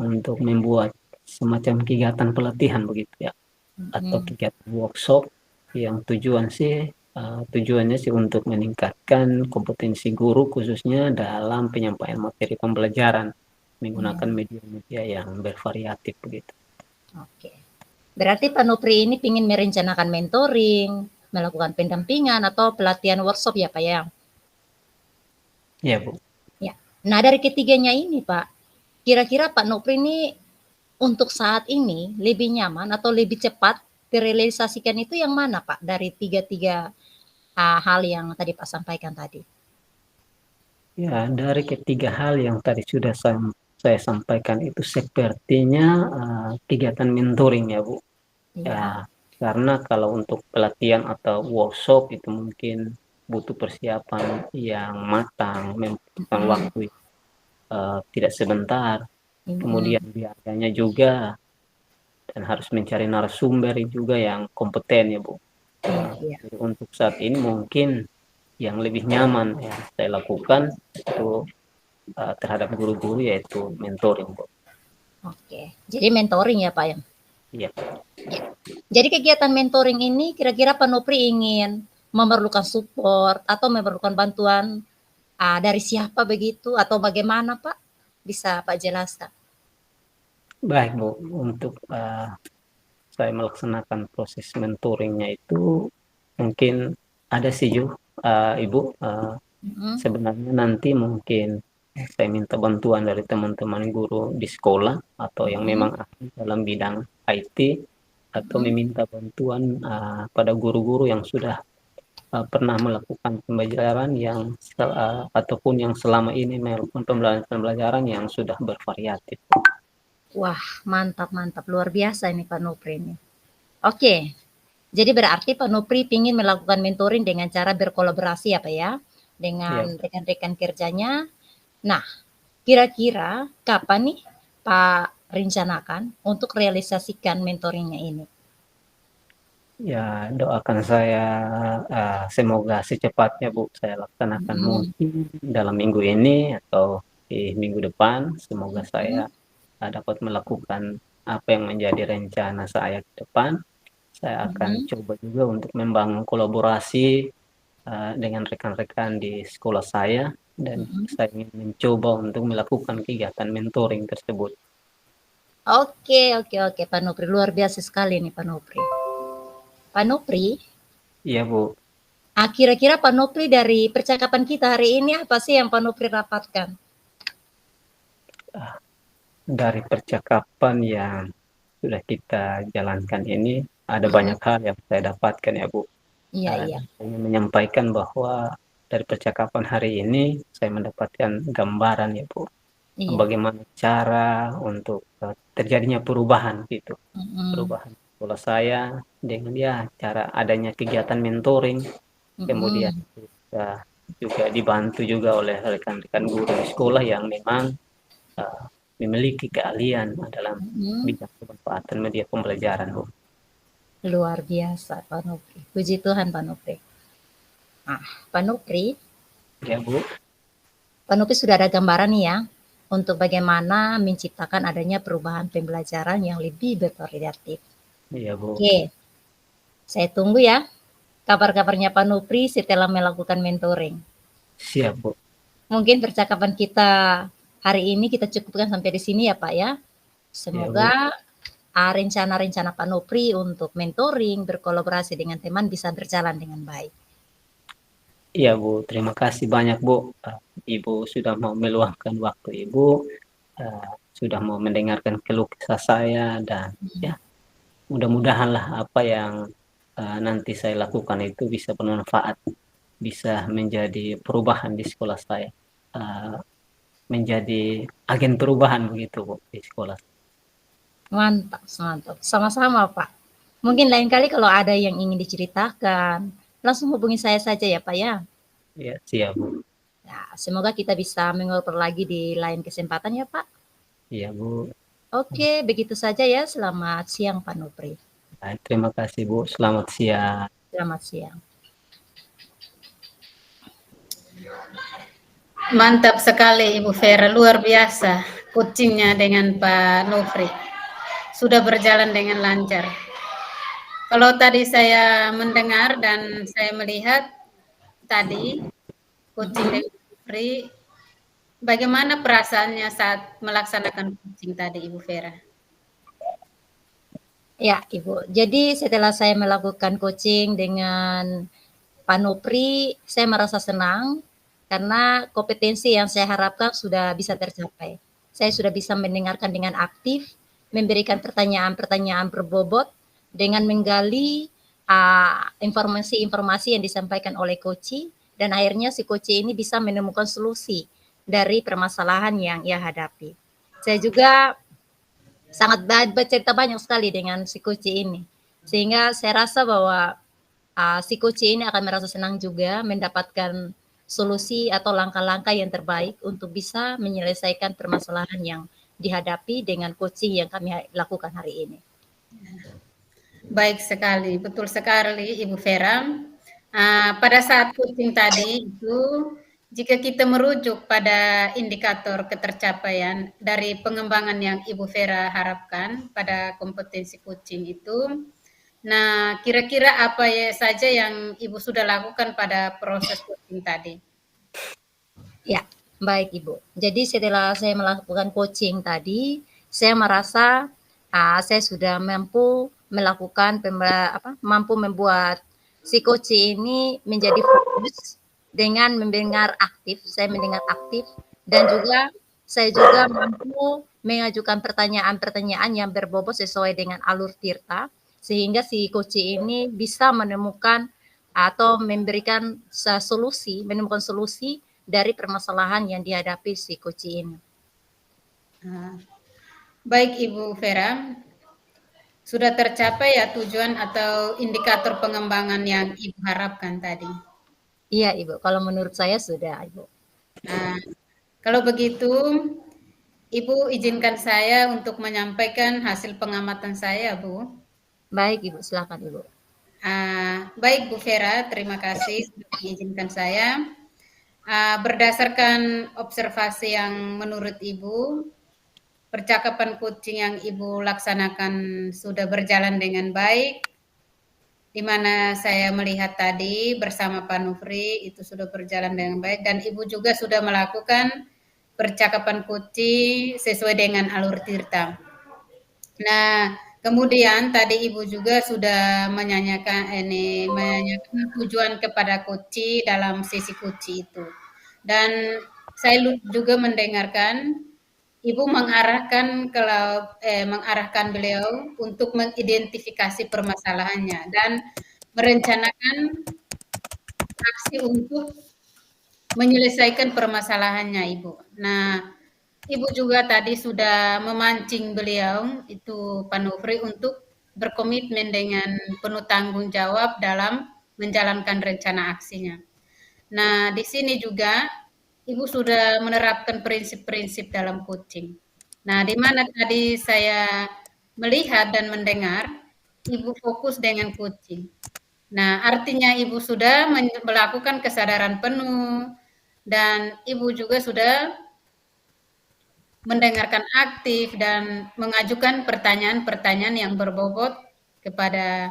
S2: untuk membuat semacam kegiatan pelatihan begitu ya, atau
S1: Hmm,
S2: kegiatan workshop yang tujuannya sih untuk meningkatkan kompetensi guru khususnya dalam penyampaian materi pembelajaran
S1: iya.
S2: menggunakan media-media yang bervariatif begitu.
S1: Oke. Berarti Pak Nopri ini ingin merencanakan mentoring, melakukan pendampingan atau pelatihan workshop ya Pak ya?
S2: Ya Bu.
S1: Ya. Nah dari ketiganya ini Pak, kira-kira Pak Nopri ini untuk saat ini lebih nyaman atau lebih cepat direalisasikan itu yang mana Pak dari tiga-tiga hal yang tadi Pak sampaikan tadi?
S2: Ya, dari ketiga hal yang tadi sudah saya sampaikan itu sepertinya kegiatan mentoring ya Bu. Ya,
S1: Iya.
S2: karena kalau untuk pelatihan atau workshop itu mungkin butuh persiapan yang matang, membutuhkan
S1: Mm-mm.
S2: waktu tidak sebentar,
S1: Mm-mm.
S2: kemudian biayanya juga, dan harus mencari narasumber juga yang kompeten ya Bu.
S1: Iya, iya.
S2: Jadi untuk saat ini mungkin yang lebih nyaman yang saya lakukan itu terhadap guru-guru yaitu mentoring Bu.
S1: Oke. Jadi mentoring ya Pak ya?
S2: Iya.
S1: Ya. Jadi kegiatan mentoring ini kira-kira Pak Nopri ingin memerlukan support atau memerlukan bantuan dari siapa begitu atau bagaimana Pak? Bisa Pak jelaskan?
S2: Baik Bu, untuk saya melaksanakan proses mentoringnya itu mungkin ada sih Ibu,
S1: Mhm,
S2: sebenarnya nanti mungkin saya minta bantuan dari teman-teman guru di sekolah atau yang
S1: mhm,
S2: memang ahli dalam bidang IT atau
S1: mhm.
S2: meminta bantuan pada guru-guru yang sudah pernah melakukan pembelajaran ataupun yang selama ini melakukan pembelajaran yang sudah bervariatif.
S1: Wah, mantap mantap, luar biasa ini Pak Nopri ini. Oke, jadi berarti Pak Nopri ingin melakukan mentoring dengan cara berkolaborasi ya Pak ya, dengan
S2: Ya,
S1: rekan-rekan kerjanya. Nah, kira-kira kapan nih Pak rencanakan untuk realisasikan mentoringnya ini?
S2: ya doakan saya semoga secepatnya Bu saya laksanakan
S1: Mhm,
S2: mungkin dalam minggu ini atau di minggu depan. Semoga saya
S1: mhm,
S2: dapat melakukan apa yang menjadi rencana saya ke depan. Saya akan
S1: mhm,
S2: coba juga untuk membangun kolaborasi dengan rekan-rekan di sekolah saya dan
S1: mhm.
S2: saya ingin mencoba untuk melakukan kegiatan mentoring tersebut.
S1: Oke, oke, oke, Pak Nopri, luar biasa sekali nih Pak Nopri. Pak Nopri,
S2: Iya Bu,
S1: kira-kira Pak Nopri dari percakapan kita hari ini apa sih yang Pak Nopri dapatkan?
S2: dari percakapan yang sudah kita jalankan ini ada
S1: Mhm.
S2: banyak hal yang saya dapatkan ya Bu.
S1: Iya, iya,
S2: Dan saya ingin menyampaikan bahwa dari percakapan hari ini saya mendapatkan gambaran ya Bu,
S1: iya.
S2: bagaimana cara untuk terjadinya perubahan gitu,
S1: Mhm.
S2: perubahan. sekolah saya dengan ya cara adanya kegiatan mentoring, kemudian juga dibantu juga oleh rekan-rekan guru di sekolah yang memang uh, memiliki keahlian dalam bidang pemanfaatan media pembelajaran, Bu.
S1: Luar biasa, Pak Nupri. Puji Tuhan, Pak Nupri. Nah, Pak Nupri,
S2: Ya, Bu.
S1: Pak Nupri sudah ada gambaran nih ya, untuk bagaimana menciptakan adanya perubahan pembelajaran yang lebih bervariatif.
S2: Iya, Bu.
S1: Oke, saya tunggu ya kabar-kabarnya Pak Nupri setelah melakukan mentoring.
S2: Siap, Bu.
S1: Mungkin percakapan kita hari ini kita cukupkan sampai di sini ya Pak ya. Semoga rencana-rencana Pak Nupri untuk mentoring, berkolaborasi dengan teman bisa berjalan dengan baik.
S2: Iya, Bu. Terima kasih banyak, Bu. Ibu sudah mau meluangkan waktu Ibu, sudah mau mendengarkan keluh kesah saya, dan ya mudah-mudahan lah apa yang nanti saya lakukan itu bisa bermanfaat, bisa menjadi perubahan di sekolah saya, menjadi agen perubahan begitu, Bu, di sekolah.
S1: Mantap, mantap. Sama-sama Pak. Mungkin lain kali kalau ada yang ingin diceritakan, langsung hubungi saya saja ya Pak ya.
S2: Ya, siap, Bu.
S1: Ya, semoga kita bisa mengobrol lagi di lain kesempatan ya Pak.
S2: Iya, Bu.
S1: Oke, begitu saja ya. Selamat siang Pak Nupri.
S2: Terima kasih, Bu. Selamat siang.
S1: Selamat siang.
S3: Mantap sekali Ibu Vera, luar biasa coachingnya dengan Pak Nofri. Sudah berjalan dengan lancar. Kalau tadi saya mendengar dan saya melihat tadi coaching dengan Nofri, bagaimana perasaannya saat melaksanakan coaching tadi Ibu Vera?
S1: Ya, Ibu. Jadi setelah saya melakukan coaching dengan Pak Nupri, saya merasa senang karena kompetensi yang saya harapkan sudah bisa tercapai. Saya sudah bisa mendengarkan dengan aktif, memberikan pertanyaan-pertanyaan berbobot dengan menggali informasi-informasi yang disampaikan oleh coach, dan akhirnya si coach ini bisa menemukan solusi dari permasalahan yang ia hadapi. Saya juga sangat bercerita banyak sekali dengan si coach ini, sehingga saya rasa bahwa si coach ini akan merasa senang juga mendapatkan solusi atau langkah-langkah yang terbaik untuk bisa menyelesaikan permasalahan yang dihadapi dengan coaching yang kami lakukan hari ini.
S3: Baik sekali, betul sekali Ibu Vera. Pada saat coaching tadi itu, jika kita merujuk pada indikator ketercapaian dari pengembangan yang Ibu Vera harapkan pada kompetensi coaching itu, nah kira-kira apa saja yang Ibu sudah lakukan pada proses coaching tadi?
S1: Ya, baik Ibu. Jadi setelah saya melakukan coaching tadi, saya merasa saya sudah mampu melakukan mampu membuat si coach ini menjadi fokus dengan mendengar aktif. Saya mendengar aktif dan juga saya juga mampu mengajukan pertanyaan-pertanyaan yang berbobot sesuai dengan alur Tirta, sehingga si coach ini bisa menemukan atau memberikan menemukan solusi dari permasalahan yang dihadapi si coach ini.
S3: Baik Ibu Vera, sudah tercapai ya tujuan atau indikator pengembangan yang Ibu harapkan tadi?
S1: Iya Ibu, kalau menurut saya sudah Ibu.
S3: Nah, kalau begitu Ibu izinkan saya untuk menyampaikan hasil pengamatan saya, Bu.
S1: Baik Ibu, silakan Ibu.
S3: Baik Bu Vera, terima kasih sudah mengizinkan saya. Berdasarkan observasi yang menurut Ibu, percakapan coaching yang Ibu laksanakan sudah berjalan dengan baik, di mana saya melihat tadi bersama Pak Nufri itu sudah berjalan dengan baik, dan Ibu juga sudah melakukan percakapan coaching sesuai dengan alur Tirta. Nah, kemudian tadi Ibu juga sudah menanyakan tujuan kepada coach dalam sesi coach itu. Dan saya juga mendengarkan Ibu mengarahkan beliau untuk mengidentifikasi permasalahannya dan merencanakan aksi untuk menyelesaikan permasalahannya, Ibu. Nah, Ibu juga tadi sudah memancing beliau, itu Pak Nufri, untuk berkomitmen dengan penuh tanggung jawab dalam menjalankan rencana aksinya. Nah, di sini juga Ibu sudah menerapkan prinsip-prinsip dalam coaching. Nah, di mana tadi saya melihat dan mendengar Ibu fokus dengan coaching. Nah, artinya Ibu sudah melakukan kesadaran penuh dan Ibu juga sudah mendengarkan aktif dan mengajukan pertanyaan-pertanyaan yang berbobot kepada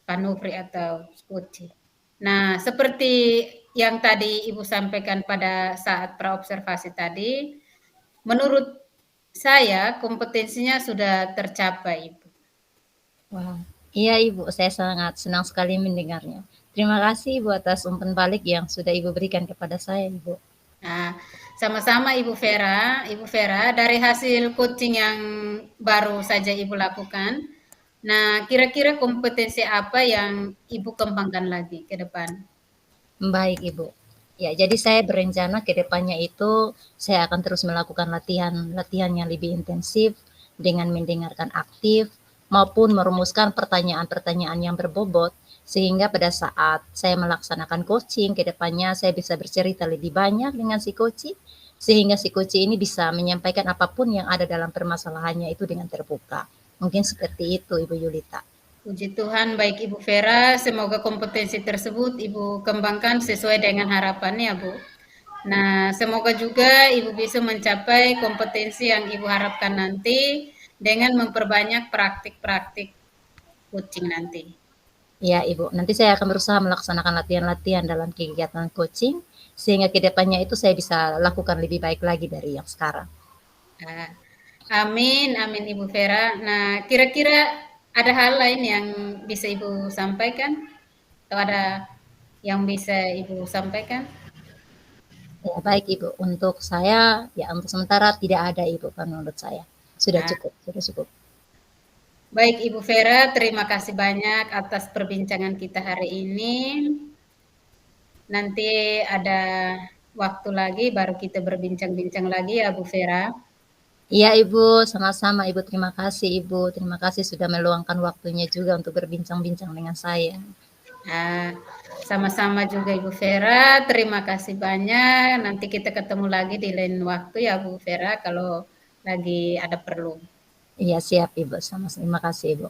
S3: Pak Nupri atau Skuci. Nah, seperti yang tadi Ibu sampaikan pada saat praobservasi tadi, menurut saya kompetensinya sudah tercapai, Ibu.
S1: Wah, iya Ibu, saya sangat senang sekali mendengarnya. Terima kasih Ibu atas umpan balik yang sudah Ibu berikan kepada saya, Ibu.
S3: Nah, sama-sama Ibu Vera. Ibu Vera, dari hasil coaching yang baru saja Ibu lakukan, nah kira-kira kompetensi apa yang Ibu kembangkan lagi ke depan?
S1: Baik Ibu. Ya, jadi saya berencana ke depannya itu saya akan terus melakukan latihan yang lebih intensif dengan mendengarkan aktif maupun merumuskan pertanyaan-pertanyaan yang berbobot sehingga pada saat saya melaksanakan coaching ke depannya saya bisa bercerita lebih banyak dengan si coaching sehingga si coaching ini bisa menyampaikan apapun yang ada dalam permasalahannya itu dengan terbuka. Mungkin seperti itu Ibu Yulita.
S3: Puji Tuhan, baik Ibu Vera, semoga kompetensi tersebut Ibu kembangkan sesuai dengan harapannya, Bu. Nah, semoga juga Ibu bisa mencapai kompetensi yang Ibu harapkan nanti dengan memperbanyak praktik-praktik coaching nanti.
S1: Ya, Ibu. Nanti saya akan berusaha melaksanakan latihan-latihan dalam kegiatan coaching, sehingga ke depannya itu saya bisa lakukan lebih baik lagi dari yang sekarang.
S3: Nah, amin, amin Ibu Vera. Nah, kira-kira ada hal lain yang bisa Ibu sampaikan? Atau ada yang bisa Ibu sampaikan?
S1: Ya, baik Ibu. Untuk saya, ya untuk sementara tidak ada Ibu, menurut saya. Sudah
S3: Nah,
S1: cukup, sudah cukup.
S3: baik Ibu Vera, terima kasih banyak atas perbincangan kita hari ini. Nanti ada waktu lagi baru kita berbincang-bincang lagi ya Bu Vera.
S1: Iya Ibu, sama-sama Ibu. Terima kasih Ibu. Terima kasih sudah meluangkan waktunya juga untuk berbincang-bincang dengan saya.
S3: Nah, sama-sama juga Ibu Vera, terima kasih banyak. Nanti kita ketemu lagi di lain waktu ya Bu Vera kalau lagi ada perlu.
S1: Iya siap Ibu, sama-sama. Terima kasih Ibu.